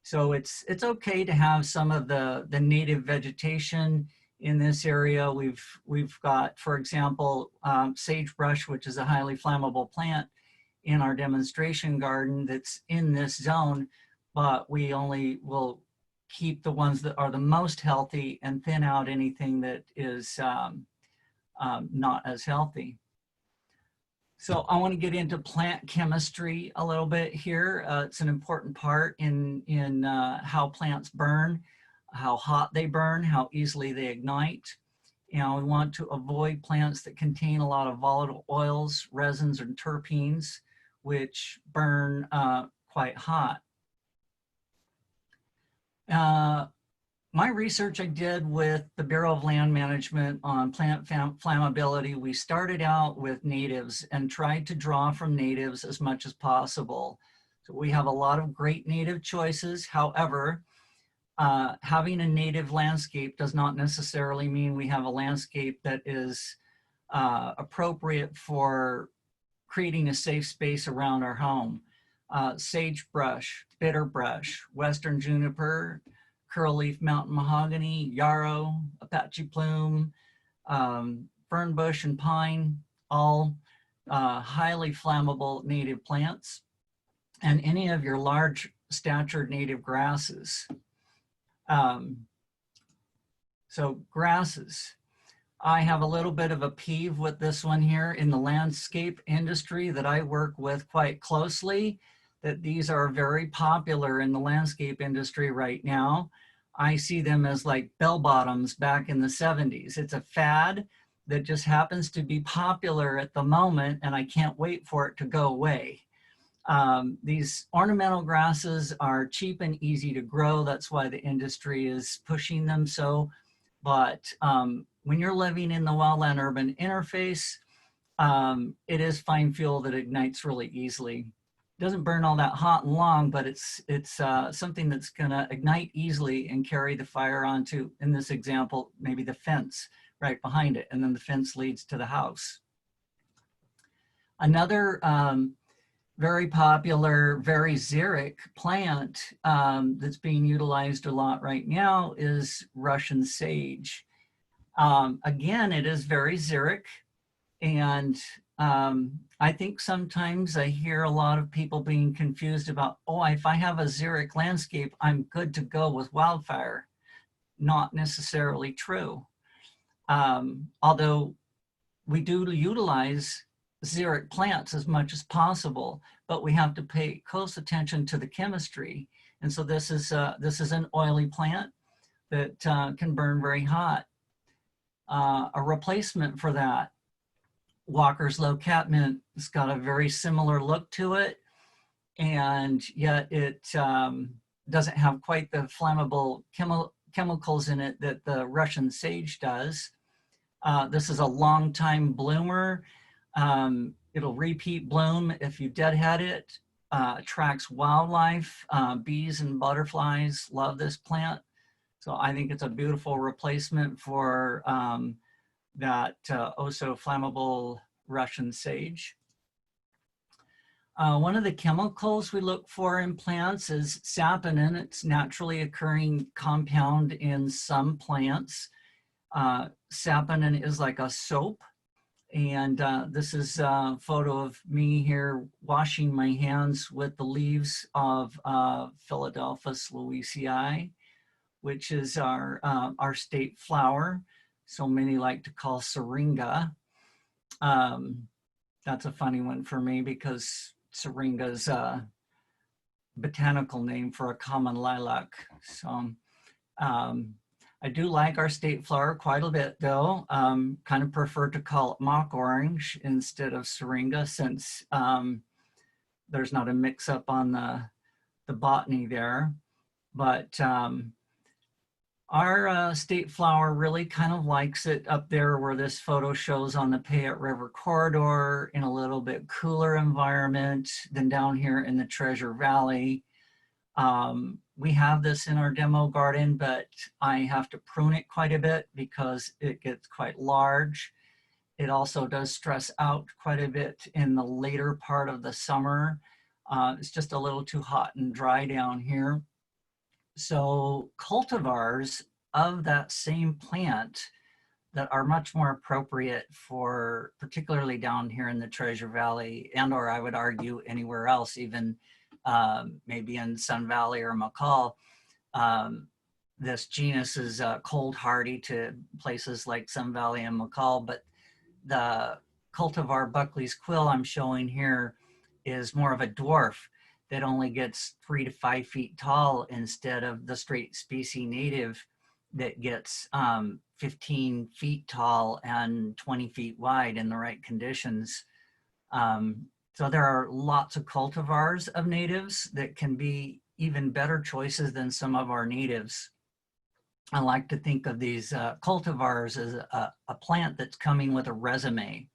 So it's okay to have some of the native vegetation in this area. We've got, for example, sagebrush, which is a highly flammable plant in our demonstration garden that's in this zone, but we only will keep the ones that are the most healthy and thin out anything that is not as healthy. So I want to get into plant chemistry a little bit here. It's an important part in how plants burn, how hot they burn, how easily they ignite. And we want to avoid plants that contain a lot of volatile oils, resins, and terpenes, which burn quite hot. My research I did with the Bureau of Land Management on plant flammability, we started out with natives and tried to draw from natives as much as possible. So we have a lot of great native choices. However, having a native landscape does not necessarily mean we have a landscape that is appropriate for creating a safe space around our home. Sagebrush, bitterbrush, western juniper, curl-leaf mountain mahogany, yarrow, Apache plume, fernbush and pine, all highly flammable native plants, and any of your large statured native grasses. So grasses. I have a little bit of a peeve with this one here in the landscape industry that I work with quite closely, that these are very popular in the landscape industry right now. I see them as like bell bottoms back in the 70s. It's a fad that just happens to be popular at the moment, and I can't wait for it to go away. These ornamental grasses are cheap and easy to grow. That's why the industry is pushing them so. But when you're living in the wildland urban interface, it is fine fuel that ignites really easily. Doesn't burn all that hot and long, but it's something that's gonna ignite easily and carry the fire onto, in this example, maybe the fence right behind it, and then the fence leads to the house. Another very popular, very xeric plant that's being utilized a lot right now is Russian sage. Again, it is very xeric, and I think sometimes I hear a lot of people being confused about, oh, if I have a xeric landscape, I'm good to go with wildfire. Not necessarily true. Although we do utilize xeric plants as much as possible, but we have to pay close attention to the chemistry. And so this is an oily plant that can burn very hot. A replacement for that, Walker's low catmint, it's got a very similar look to it, and yet it doesn't have quite the flammable chemicals in it that the Russian sage does. This is a long time bloomer. It'll repeat bloom if you deadhead it. Attracts wildlife, bees and butterflies love this plant. So I think it's a beautiful replacement for that oh so flammable Russian sage. One of the chemicals we look for in plants is saponin. It's naturally occurring compound in some plants. Saponin is like a soap, And this is a photo of me here washing my hands with the leaves of Philadelphus louisii, which is our state flower. So many like to call syringa. That's a funny one for me because syringa is a botanical name for a common lilac. So I do like our state flower quite a bit though. Kind of prefer to call it mock orange instead of syringa since there's not a mix up on the botany there. But our state flower really kind of likes it up there where this photo shows on the Payette River corridor in a little bit cooler environment than down here in the Treasure Valley. We have this in our demo garden, but I have to prune it quite a bit because it gets quite large. It also does stress out quite a bit in the later part of the summer. It's just a little too hot and dry down here. So cultivars of that same plant that are much more appropriate for particularly down here in the Treasure Valley and or I would argue anywhere else, even maybe in Sun Valley or McCall. This genus is cold hardy to places like Sun Valley and McCall, but the cultivar Buckley's quill I'm showing here is more of a dwarf that only gets 3 to 5 feet tall instead of the straight species native that gets 15 feet tall and 20 feet wide in the right conditions. So there are lots of cultivars of natives that can be even better choices than some of our natives. I like to think of these cultivars as a plant that's coming with a resume.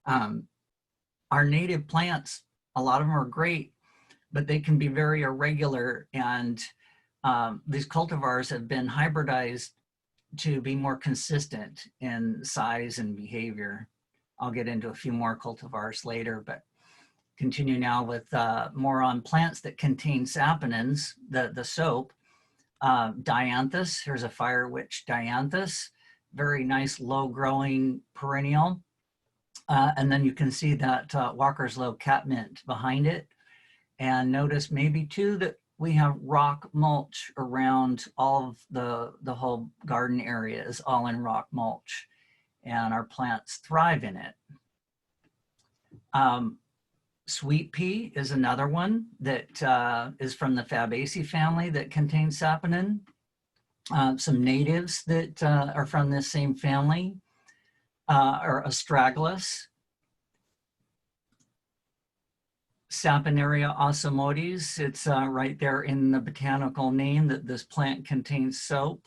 Our native plants, a lot of them are great, but they can be very irregular, and these cultivars have been hybridized to be more consistent in size and behavior. I'll get into a few more cultivars later, but continue now with more on plants that contain saponins, the soap. Dianthus, here's a fire witch dianthus, very nice low growing perennial. And then you can see that Walker's Low catmint behind it. And notice maybe too that we have rock mulch around all of the whole garden area is all in rock mulch, and our plants thrive in it. Sweet pea is another one that is from the Fabaceae family that contains saponin. Some natives that are from this same family are astragalus, Saponaria osmodes. It's right there in the botanical name that this plant contains soap,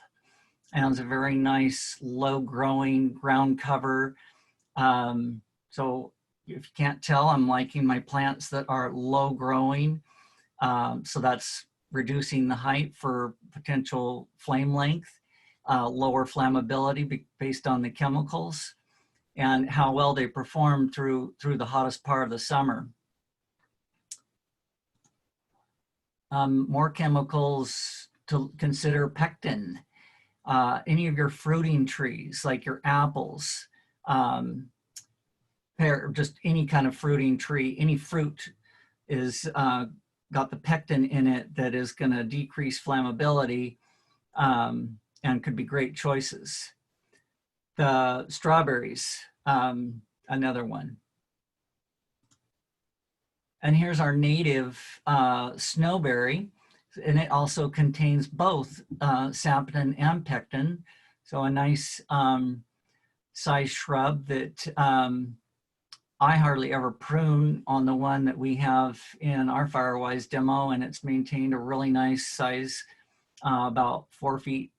and it's a very nice low growing ground cover. So if you can't tell, I'm liking my plants that are low growing. So that's reducing the height for potential flame length, lower flammability based on the chemicals, and how well they perform through the hottest part of the summer. More chemicals to consider: pectin. Any of your fruiting trees, like your apples, just any kind of fruiting tree, any fruit is got the pectin in it that is going to decrease flammability and could be great choices. The strawberries, another one. And here's our native snowberry, and it also contains both saponin and pectin. So a nice size shrub that I hardly ever prune on the one that we have in our Firewise demo, and it's maintained a really nice size, about 4 feet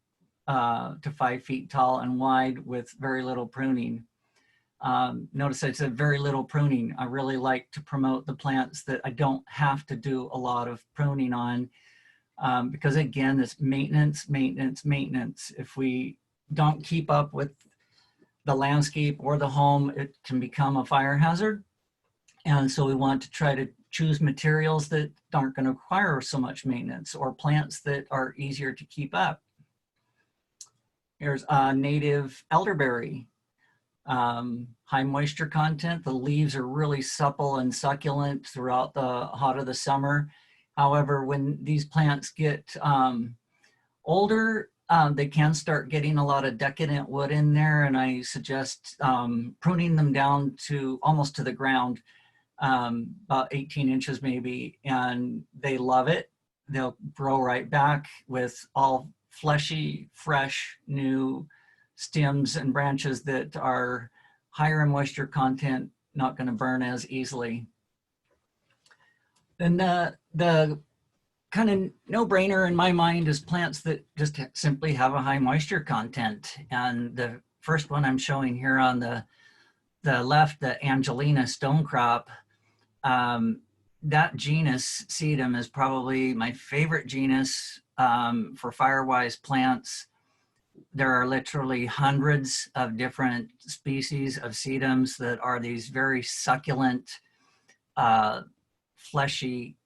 to 5 feet tall and wide with very little pruning. Notice I said very little pruning. I really like to promote the plants that I don't have to do a lot of pruning on because again, it's maintenance, maintenance, maintenance. If we don't keep up with the landscape or the home, it can become a fire hazard. And so we want to try to choose materials that aren't going to require so much maintenance, or plants that are easier to keep up. Here's a native elderberry. high moisture content. The leaves are really supple and succulent throughout the hot of the summer. However, when these plants get older, they can start getting a lot of decadent wood in there, and I suggest pruning them down to almost to the ground, about 18 inches maybe, and they love it. They'll grow right back with all fleshy, fresh, new stems and branches that are higher in moisture content, not going to burn as easily. Then the kind of no-brainer in my mind is plants that just simply have a high moisture content. And the first one I'm showing here on the left, the Angelina stonecrop, that genus sedum is probably my favorite genus for Firewise plants. There are literally hundreds of different species of sedums that are these very succulent, fleshy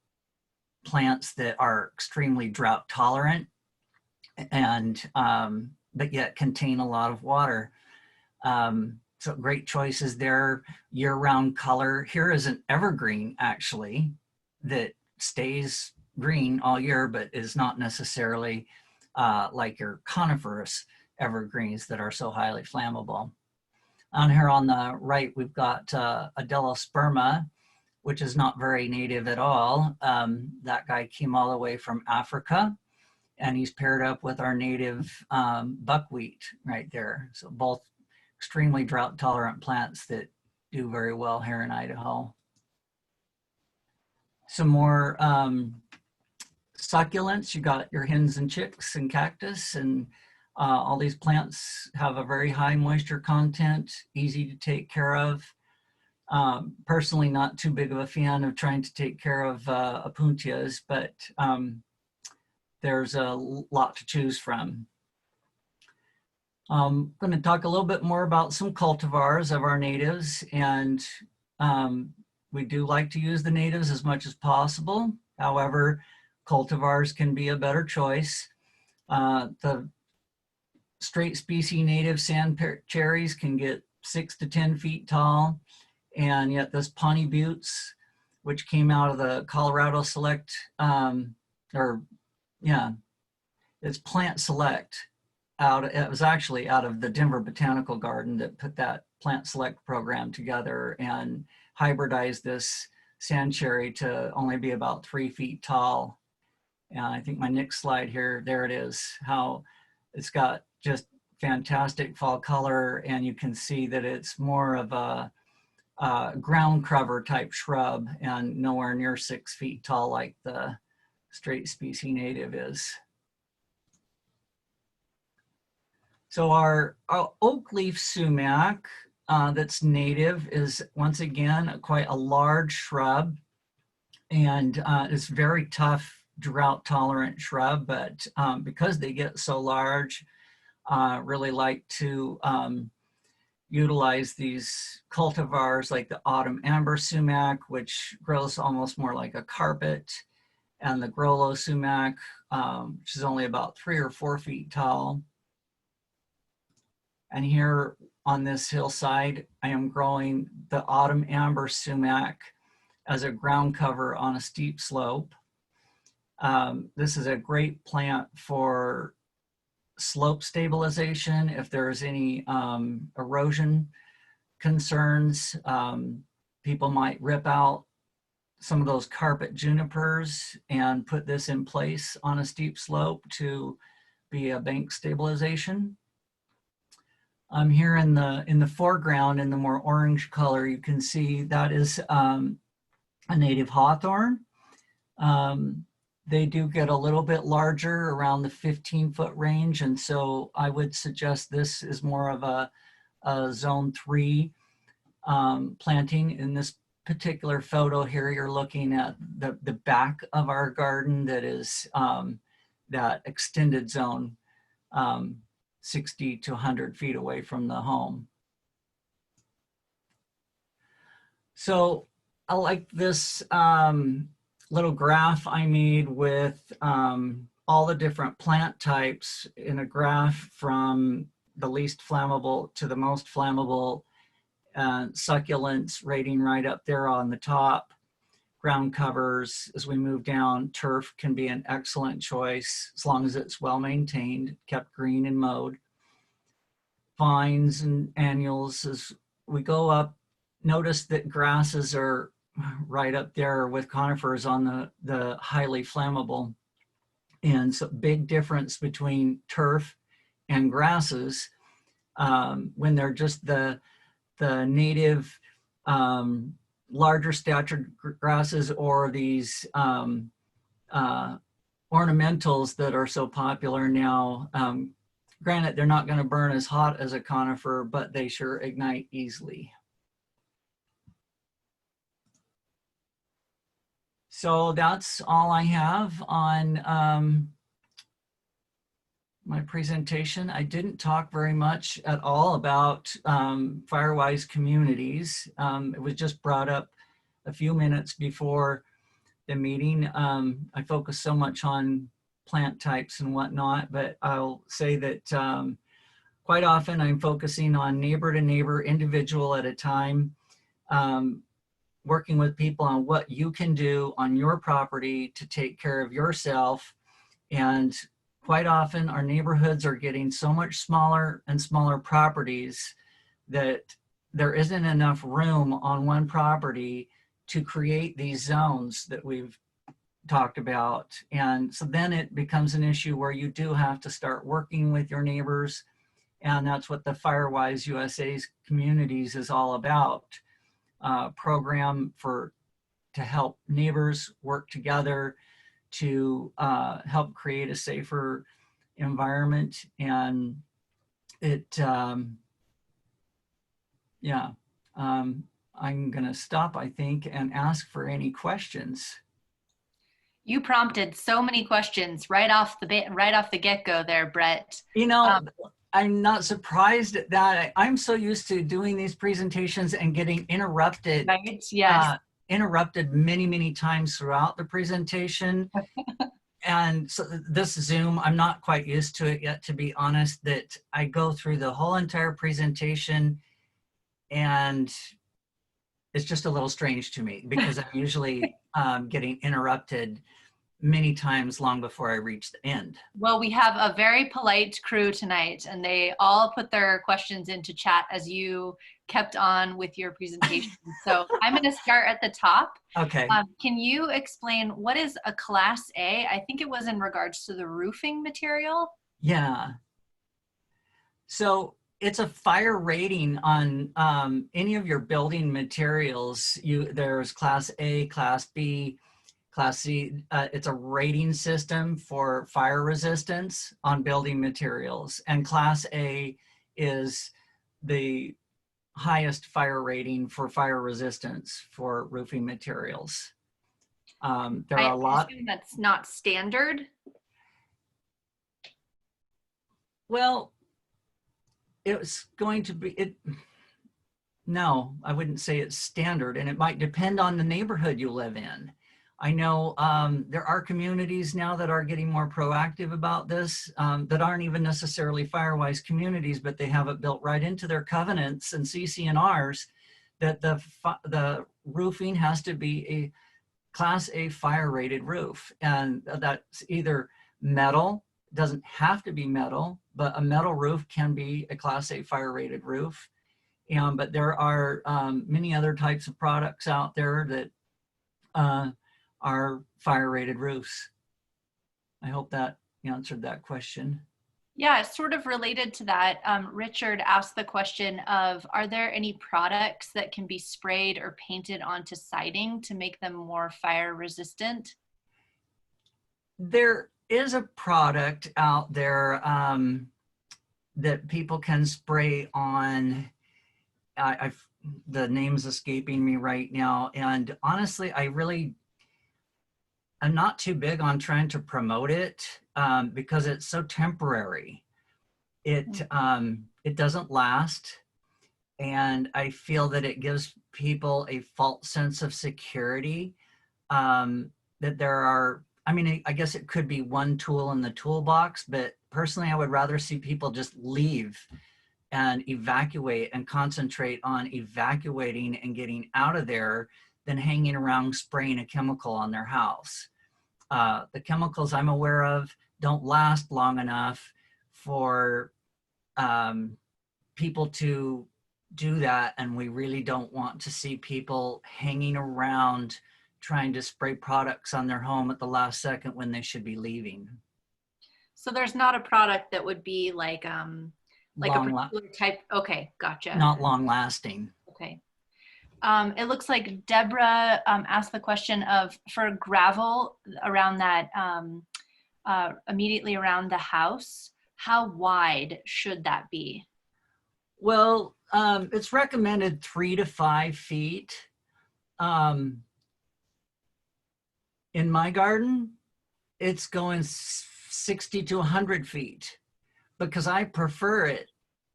plants that are extremely drought tolerant and but yet contain a lot of water. So great choices there. Year-round color. Here is an evergreen actually that stays green all year, but is not necessarily like your coniferous evergreens that are so highly flammable. On here on the right, we've got Adelosperma, which is not very native at all. That guy came all the way from Africa, and he's paired up with our native buckwheat right there. So both extremely drought tolerant plants that do very well here in Idaho. Some more succulents. You got your hens and chicks and cactus, and all these plants have a very high moisture content, easy to take care of. Personally, not too big of a fan of trying to take care of opuntias, but there's a lot to choose from. I'm going to talk a little bit more about some cultivars of our natives, and we do like to use the natives as much as possible. However, cultivars can be a better choice. The straight species native sand cherries can get 6 to 10 feet tall, and yet this Pawnee Buttes, which came out of the Colorado Select, it's Plant Select. It was actually out of the Denver Botanical Garden that put that Plant Select program together and hybridized this sand cherry to only be about 3 feet tall. And I think my next slide here, there it is, how it's got just fantastic fall color, and you can see that it's more of a ground cover type shrub and nowhere near 6 feet tall like the straight species native is. So our oak leaf sumac that's native is once again quite a large shrub, and it's very tough, drought tolerant shrub, but because they get so large, really like to utilize these cultivars like the autumn amber sumac, which grows almost more like a carpet, and the Grollo sumac, which is only about 3 or 4 feet tall. And here on this hillside, I am growing the autumn amber sumac as a ground cover on a steep slope. This is a great plant for slope stabilization. If there's any erosion concerns, people might rip out some of those carpet junipers and put this in place on a steep slope to be a bank stabilization. Here in the foreground, in the more orange color, you can see that is a native hawthorn. They do get a little bit larger, around the 15-foot range, and so I would suggest this is more of a zone 3 planting. In this particular photo here, you're looking at the back of our garden that is that extended zone, 60 to 100 feet away from the home. So I like this little graph I made with all the different plant types in a graph from the least flammable to the most flammable, Succulents rating right up there on the top. Ground covers, as we move down, turf can be an excellent choice as long as it's well maintained, kept green and mowed. Vines and annuals, as we go up, notice that grasses are right up there with conifers on the highly flammable. And so big difference between turf and grasses when they're just the native larger statured grasses, or these ornamentals that are so popular now. Granted, they're not going to burn as hot as a conifer, but they sure ignite easily. So that's all I have on my presentation. I didn't talk very much at all about Firewise communities. It was just brought up a few minutes before the meeting. I focus so much on plant types and whatnot, but I'll say that quite often I'm focusing on neighbor to neighbor, individual at a time, working with people on what you can do on your property to take care of yourself. And quite often our neighborhoods are getting so much smaller and smaller properties that there isn't enough room on one property to create these zones that we've talked about. And so then it becomes an issue where you do have to start working with your neighbors. And that's what the Firewise USA's communities is all about. Program to help neighbors work together to help create a safer environment. And it, I'm gonna stop, I think, and ask for any questions. You prompted so many questions right off the get-go there, Brett. You know, I'm not surprised at that. I'm so used to doing these presentations and getting interrupted. Right? Yes. Interrupted many, many times throughout the presentation. And so this Zoom, I'm not quite used to it yet, to be honest, that I go through the whole entire presentation and it's just a little strange to me because I'm usually getting interrupted many times long before I reach the end. Well, we have a very polite crew tonight, and they all put their questions into chat as you kept on with your presentation. So I'm going to start at the top. Okay. Can you explain what is a Class A? I think it was in regards to the roofing material. Yeah. So it's a fire rating on any of your building materials. There's Class A, Class B, Class C. It's a rating system for fire resistance on building materials. And Class A is the highest fire rating for fire resistance for roofing materials. There are a lot. I assume that's not standard. Well, it's going to be, no, I wouldn't say it's standard, and it might depend on the neighborhood you live in. I know there are communities now that are getting more proactive about this that aren't even necessarily Firewise communities, but they have it built right into their covenants and CC&Rs that the roofing has to be a Class A fire rated roof. And that's either metal, doesn't have to be metal, but a metal roof can be a Class A fire rated roof. But there are many other types of products out there that are fire rated roofs. I hope that answered that question. Yeah, sort of related to that, Richard asked the question of, are there any products that can be sprayed or painted onto siding to make them more fire resistant? There is a product out there that people can spray on. The name's escaping me right now. And honestly, I'm not too big on trying to promote it because it's so temporary. It doesn't last. And I feel that it gives people a false sense of security that there are, I guess it could be one tool in the toolbox, but personally, I would rather see people just leave and evacuate and concentrate on evacuating and getting out of there than hanging around spraying a chemical on their house. The chemicals I'm aware of don't last long enough for people to do that, and we really don't want to see people hanging around trying to spray products on their home at the last second when they should be leaving. So there's not a product that would be like a particular type. Okay, gotcha. Not long lasting. Okay. It looks like Deborah asked the question of, for gravel around that, immediately around the house, how wide should that be? Well, it's recommended 3 to 5 feet. In my garden, it's going 60 to 100 feet because I prefer it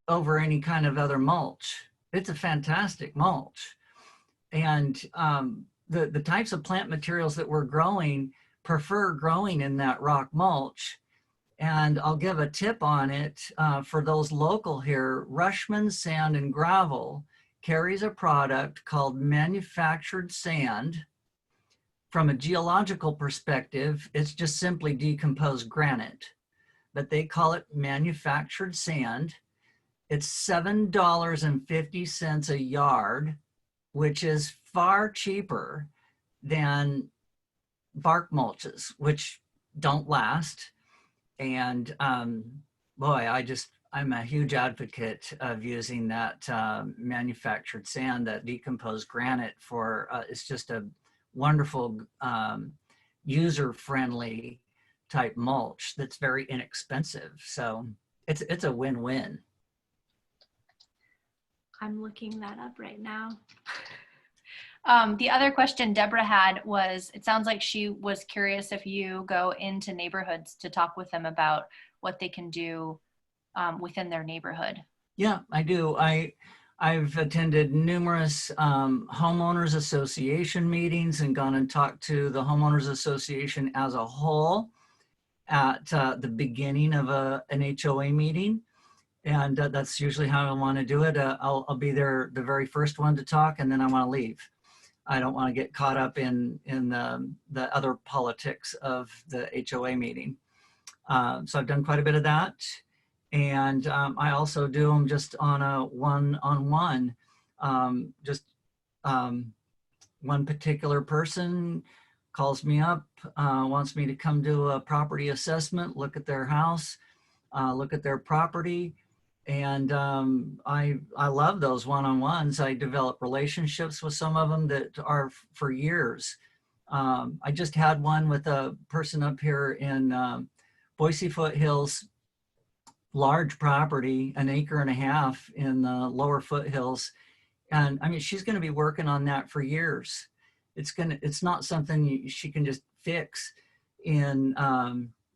over any kind of other mulch. It's a fantastic mulch. And the types of plant materials that we're growing prefer growing in that rock mulch. And I'll give a tip on it for those local here. Rushman Sand and Gravel carries a product called manufactured sand. From a geological perspective, it's just simply decomposed granite, but they call it manufactured sand. It's $7.50 a yard, which is far cheaper than bark mulches, which don't last. And boy, I'm a huge advocate of using that manufactured sand, that decomposed granite for, it's just a wonderful user-friendly type mulch that's very inexpensive. So it's a win-win. I'm looking that up right now. The other question Deborah had was, it sounds like she was curious if you go into neighborhoods to talk with them about what they can do within their neighborhood. Yeah, I do. I've attended numerous homeowners association meetings and gone and talked to the homeowners association as a whole at the beginning of an HOA meeting. And that's usually how I want to do it. I'll be there the very first one to talk, and then I want to leave. I don't want to get caught up in the other politics of the HOA meeting. So I've done quite a bit of that. And I also do them just on a one-on-one. One particular person calls me up, wants me to come do a property assessment, look at their house, look at their property. And I love those one-on-ones. I develop relationships with some of them that are for years. I just had one with a person up here in Boise foothills, large property, 1.5 acres in the lower foothills. And I mean, she's going to be working on that for years. It's not something she can just fix in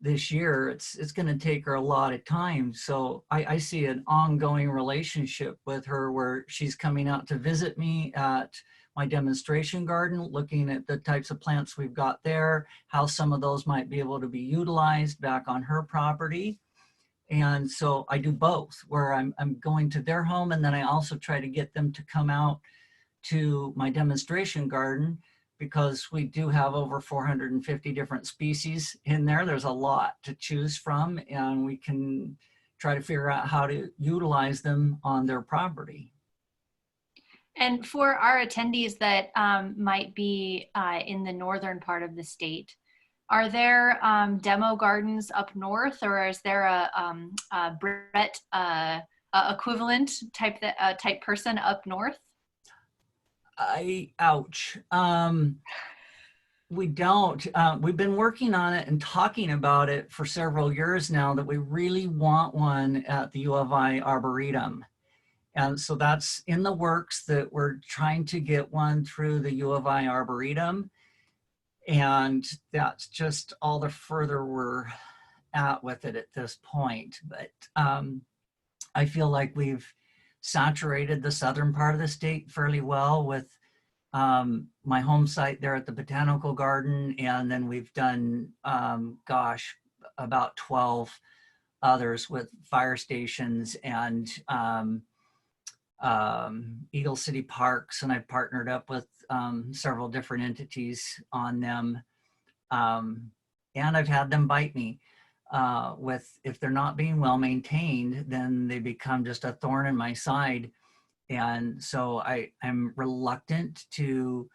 this year. It's going to take her a lot of time. So I see an ongoing relationship with her where she's coming out to visit me at my demonstration garden, looking at the types of plants we've got there, how some of those might be able to be utilized back on her property. And so I do both, where I'm going to their home, and then I also try to get them to come out to my demonstration garden, because we do have over 450 different species in there. There's a lot to choose from, and we can try to figure out how to utilize them on their property. And for our attendees that might be in the northern part of the state, are there demo gardens up north, or is there a Brett equivalent type person up north? Ouch. We don't. We've been working on it and talking about it for several years now, that we really want one at the U of I Arboretum. And so that's in the works, that we're trying to get one through the U of I Arboretum. And that's just all the further we're at with it at this point. But I feel like we've saturated the southern part of the state fairly well with my home site there at the Botanical Garden. And then we've done, about 12 others with fire stations and Eagle City Parks, and I've partnered up with several different entities on them. And I've had them bite me if they're not being well maintained, then they become just a thorn in my side. And so I'm reluctant to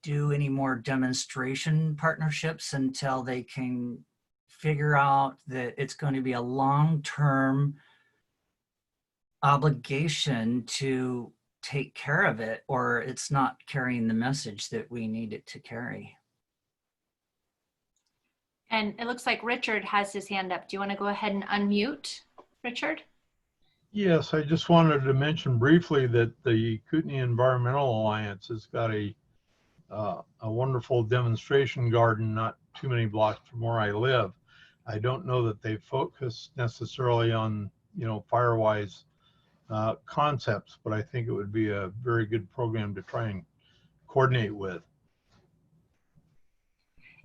do any more demonstration partnerships until they can figure out that it's going to be a long-term obligation to take care of it, or it's not carrying the message that we need it to carry. And it looks like Richard has his hand up. Do you want to go ahead and unmute, Richard? Yes, I just wanted to mention briefly that the Kootenai Environmental Alliance has got a wonderful demonstration garden not too many blocks from where I live. I don't know that they focus necessarily on, Firewise concepts, but I think it would be a very good program to try and coordinate with.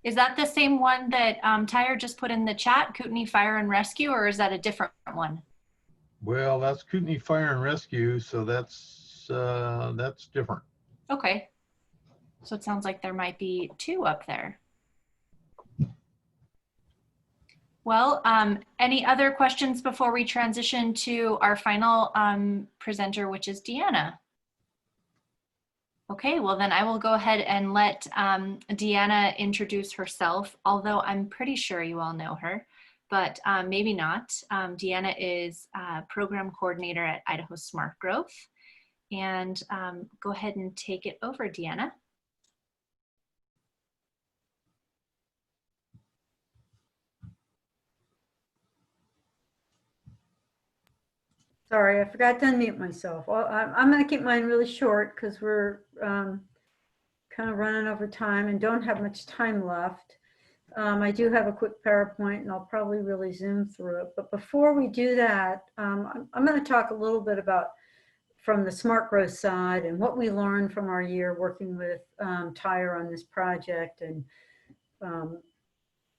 Is that the same one that Tyre just put in the chat, Kootenai Fire and Rescue, or is that a different one? Well, that's Kootenai Fire and Rescue, so that's different. Okay. So it sounds like there might be two up there. Well, any other questions before we transition to our final presenter, which is Deanna? Okay, well then I will go ahead and let Deanna introduce herself, although I'm pretty sure you all know her, but maybe not. Deanna is Program Coordinator at Idaho Smart Growth. And go ahead and take it over, Deanna. Sorry, I forgot to unmute myself. Well, I'm going to keep mine really short because we're kind of running over time and don't have much time left. I do have a quick PowerPoint and I'll probably really zoom through it. But before we do that, I'm going to talk a little bit about from the smart growth side and what we learned from our year working with Tyre on this project and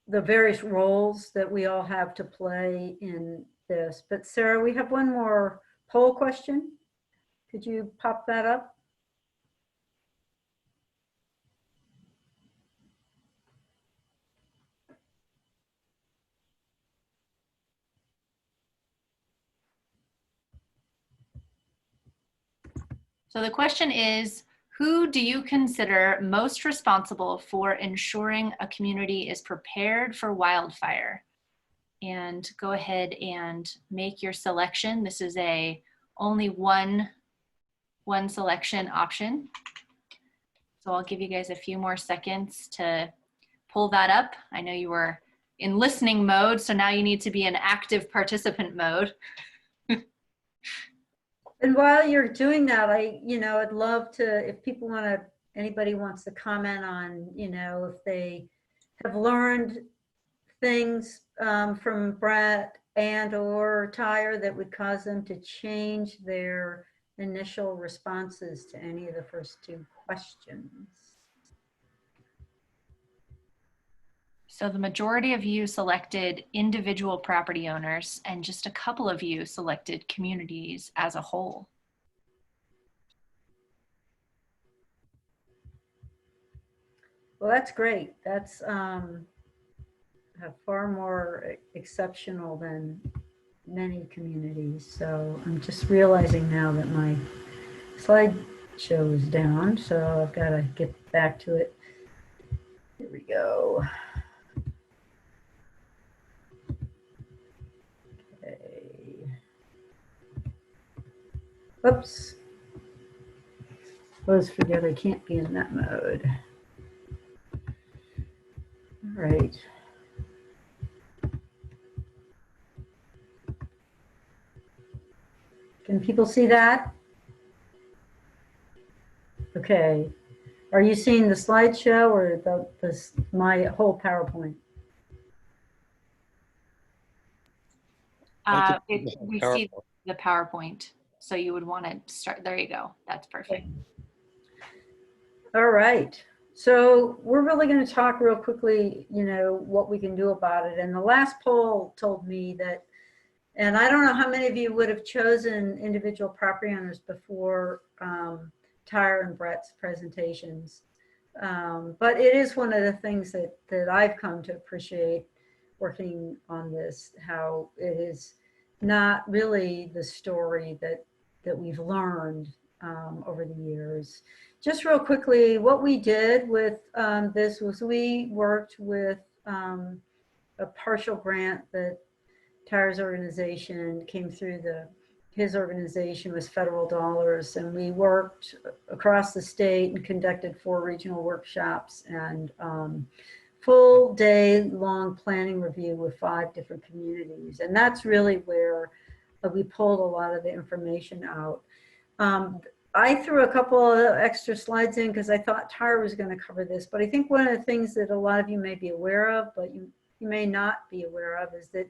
the various roles that we all have to play in this. But Sarah, we have one more poll question. Could you pop that up? So the question is, who do you consider most responsible for ensuring a community is prepared for wildfire? And go ahead and make your selection. This is only one selection option. So I'll give you guys a few more seconds to pull that up. I know you were in listening mode, so now you need to be in active participant mode. And while you're doing that, I'd love to, if people want to, anybody wants to comment on, if they have learned things from Brett and or Tyre that would cause them to change their initial responses to any of the first two questions. So the majority of you selected individual property owners and just a couple of you selected communities as a whole. Well, that's great. That's far more exceptional than many communities. So I'm just realizing now that my slideshow is down, so I've got to get back to it. Here we go. Okay. Whoops. Always forget I can't be in that mode. All right. Can people see that? Okay. Are you seeing the slideshow or my whole PowerPoint? We see the PowerPoint, so you would want to start. There you go. That's perfect. All right. So we're really going to talk real quickly, you know, what we can do about it. And the last poll told me that, and I don't know how many of you would have chosen individual property owners before Tyre and Brett's presentations. But it is one of the things that I've come to appreciate working on this, how it is not really the story that we've learned over the years. Just real quickly, what we did with this was we worked with a partial grant that Tyre's organization came through his organization was federal dollars, and we worked across the state and conducted 4 regional workshops and full day long planning review with 5 different communities. And that's really where we pulled a lot of the information out. I threw a couple of extra slides in because I thought Tyre was going to cover this, but I think one of the things that a lot of you may be aware of, but you may not be aware of, is that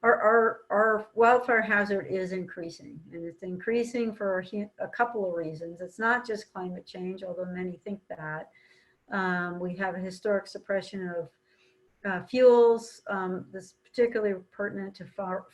our wildfire hazard is increasing, and it's increasing for a couple of reasons. It's not just climate change, although many think that. We have a historic suppression of fuels. This is particularly pertinent to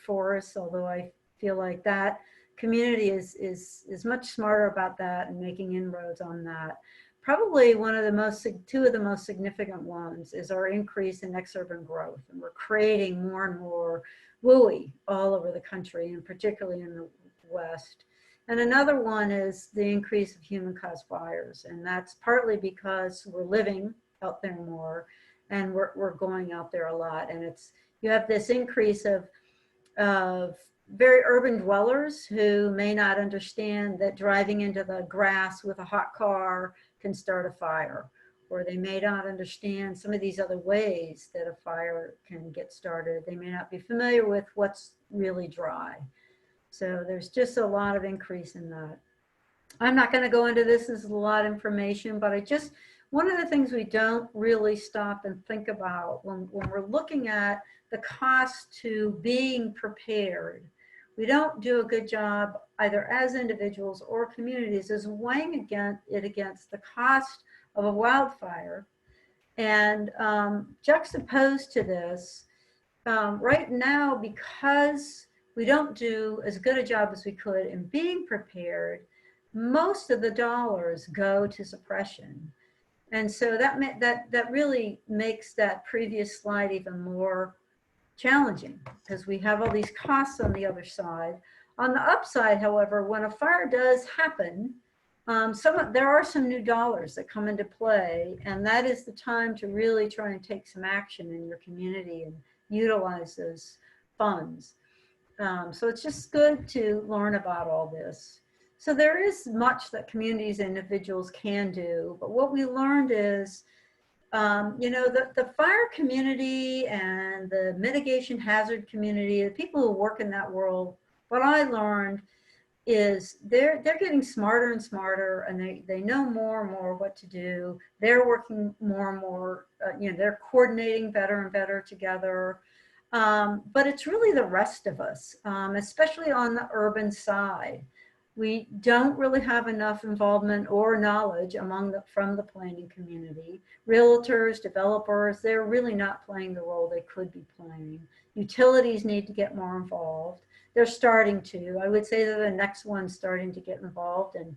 forests, although I feel like that community is much smarter about that and making inroads on that. Probably two of the most significant ones is our increase in exurban growth. And we're creating more and more WUI all over the country, and particularly in the West. And another one is the increase of human-caused fires. And that's partly because we're living out there more, and we're going out there a lot. And you have this increase of very urban dwellers who may not understand that driving into the grass with a hot car can start a fire, or they may not understand some of these other ways that a fire can get started. They may not be familiar with what's really dry. So there's just a lot of increase in that. I'm not going to go into this. This is a lot of information, but one of the things we don't really stop and think about when we're looking at the cost to being prepared, we don't do a good job either as individuals or communities is weighing it against the cost of a wildfire. And juxtaposed to this, right now, because we don't do as good a job as we could in being prepared, most of the dollars go to suppression. And so that really makes that previous slide even more challenging, because we have all these costs on the other side. On the upside, however, when a fire does happen, there are some new dollars that come into play, and that is the time to really try and take some action in your community and utilize those funds. So it's just good to learn about all this. So there is much that communities and individuals can do, but what we learned is, you know, the fire community and the mitigation hazard community, the people who work in that world, what I learned is they're getting smarter and smarter, and they know more and more what to do. They're working more and more, you know, they're coordinating better and better together. But it's really the rest of us, especially on the urban side. We don't really have enough involvement or knowledge from the planning community. Realtors, developers, they're really not playing the role they could be playing. Utilities need to get more involved. They're starting to. I would say they're the next ones starting to get involved. And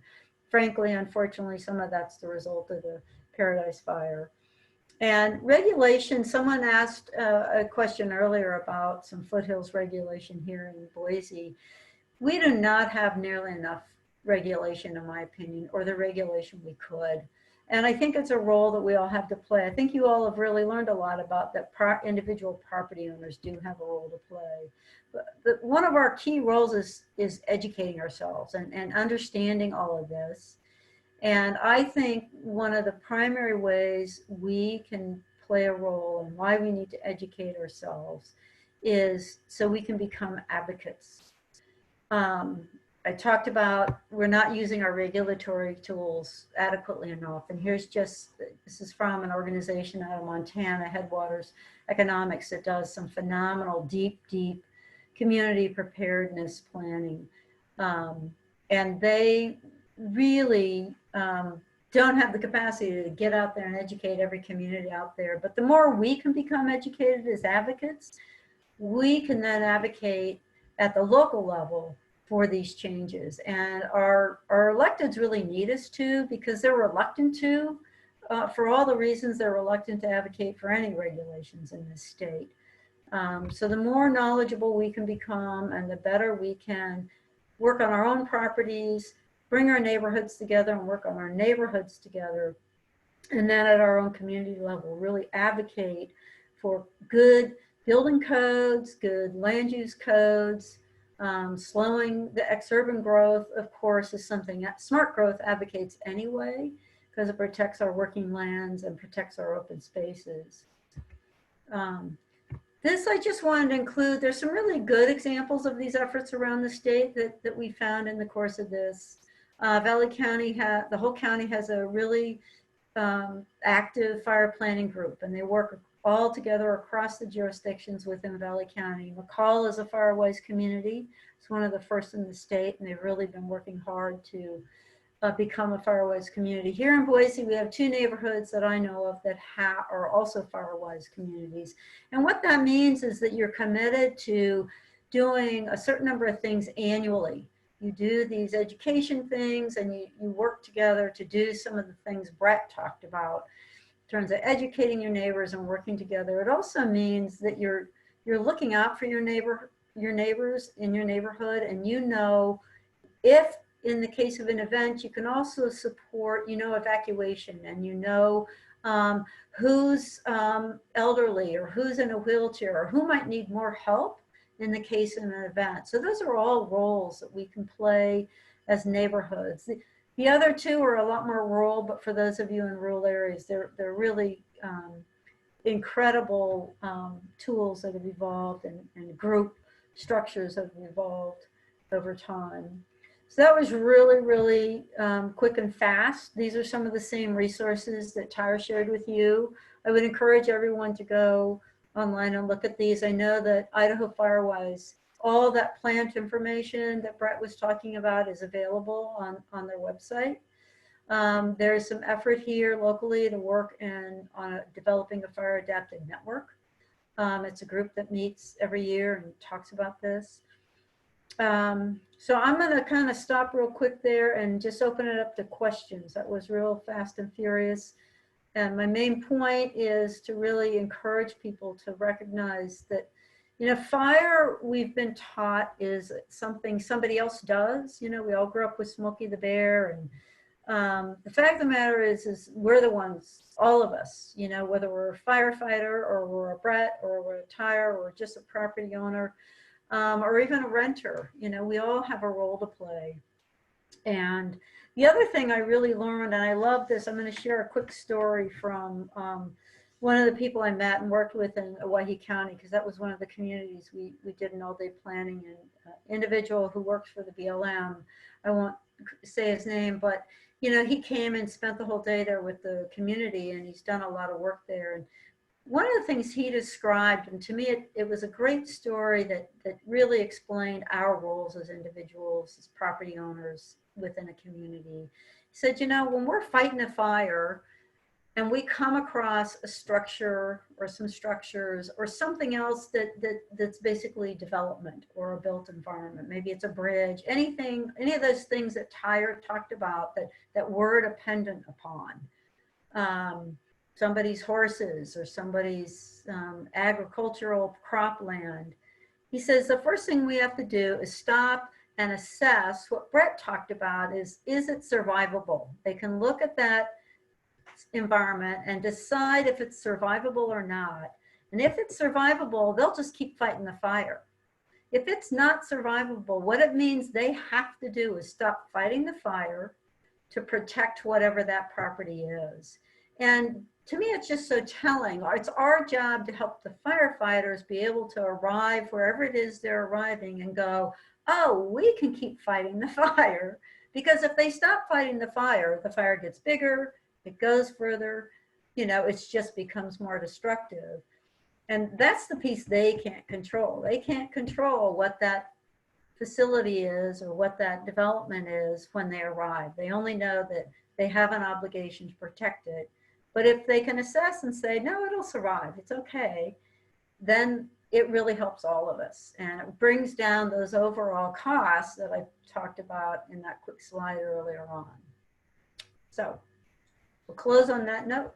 frankly, unfortunately, some of that's the result of the Paradise Fire. And regulation, someone asked a question earlier about some foothills regulation here in Boise. We do not have nearly enough regulation, in my opinion, or the regulation we could. And I think it's a role that we all have to play. I think you all have really learned a lot about that individual property owners do have a role to play. But one of our key roles is educating ourselves and understanding all of this. And I think one of the primary ways we can play a role and why we need to educate ourselves is so we can become advocates. I talked about we're not using our regulatory tools adequately enough. And this is from an organization out of Montana, Headwaters Economics, that does some phenomenal, deep community preparedness planning. And they really don't have the capacity to get out there and educate every community out there. But the more we can become educated as advocates, we can then advocate at the local level for these changes. And our electeds really need us to, because they're reluctant to, for all the reasons they're reluctant to advocate for any regulations in this state. So the more knowledgeable we can become and the better we can work on our own properties, bring our neighborhoods together and work on our neighborhoods together. And then at our own community level, really advocate for good building codes, good land use codes. Slowing the exurban growth, of course, is something that smart growth advocates anyway, because it protects our working lands and protects our open spaces. This I just wanted to include. There's some really good examples of these efforts around the state that we found in the course of this. Valley County, the whole county has a really active fire planning group, and they work all together across the jurisdictions within Valley County. McCall is a Firewise community. It's one of the first in the state, and they've really been working hard to become a Firewise community. Here in Boise, we have 2 neighborhoods that I know of that are also Firewise communities. And what that means is that you're committed to doing a certain number of things annually. You do these education things, and you work together to do some of the things Brett talked about in terms of educating your neighbors and working together. It also means that you're looking out for your neighbors in your neighborhood, and you know, if in the case of an event, you can also support, evacuation, and who's elderly or who's in a wheelchair or who might need more help in the case of an event. So those are all roles that we can play as neighborhoods. The other 2 are a lot more rural, but for those of you in rural areas, they're really incredible tools that have evolved, and group structures have evolved over time. So that was really, really quick and fast. These are some of the same resources that Tyra shared with you. I would encourage everyone to go online and look at these. I know that Idaho Firewise, all that plant information that Brett was talking about is available on their website. There's some effort here locally to work on developing a fire adapted network. It's a group that meets every year and talks about this. So I'm going to kind of stop real quick there and just open it up to questions. That was real fast and furious. And my main point is to really encourage people to recognize that, fire, we've been taught, is something somebody else does. We all grew up with Smokey the Bear. And the fact of the matter is we're the ones, all of us, whether we're a firefighter or we're a Brett or we're a Tyre or just a property owner, or even a renter, we all have a role to play. And the other thing I really learned, and I love this, I'm going to share a quick story from one of the people I met and worked with in Owyhee County, because that was one of the communities we did an all-day planning, and individual who works for the BLM, I won't say his name, but he came and spent the whole day there with the community, and he's done a lot of work there. And one of the things he described, and to me it was a great story that really explained our roles as individuals, as property owners within a community. He said, when we're fighting a fire and we come across a structure or some structures or something else that's basically development or a built environment, maybe it's a bridge, any of those things that Tyre talked about that we're dependent upon, somebody's horses or somebody's agricultural cropland. He says the first thing we have to do is stop and assess what Brett talked about is it survivable? They can look at that environment and decide if it's survivable or not. And if it's survivable, they'll just keep fighting the fire. If it's not survivable, what it means they have to do is stop fighting the fire to protect whatever that property is. And to me, it's just so telling. It's our job to help the firefighters be able to arrive wherever it is they're arriving and go, oh, we can keep fighting the fire. Because if they stop fighting the fire gets bigger, it goes further, it just becomes more destructive. And that's the piece they can't control. They can't control what that facility is or what that development is when they arrive. They only know that they have an obligation to protect it. But if they can assess and say, no, it'll survive, it's okay, then it really helps all of us. And it brings down those overall costs that I talked about in that quick slide earlier on. So we'll close on that note.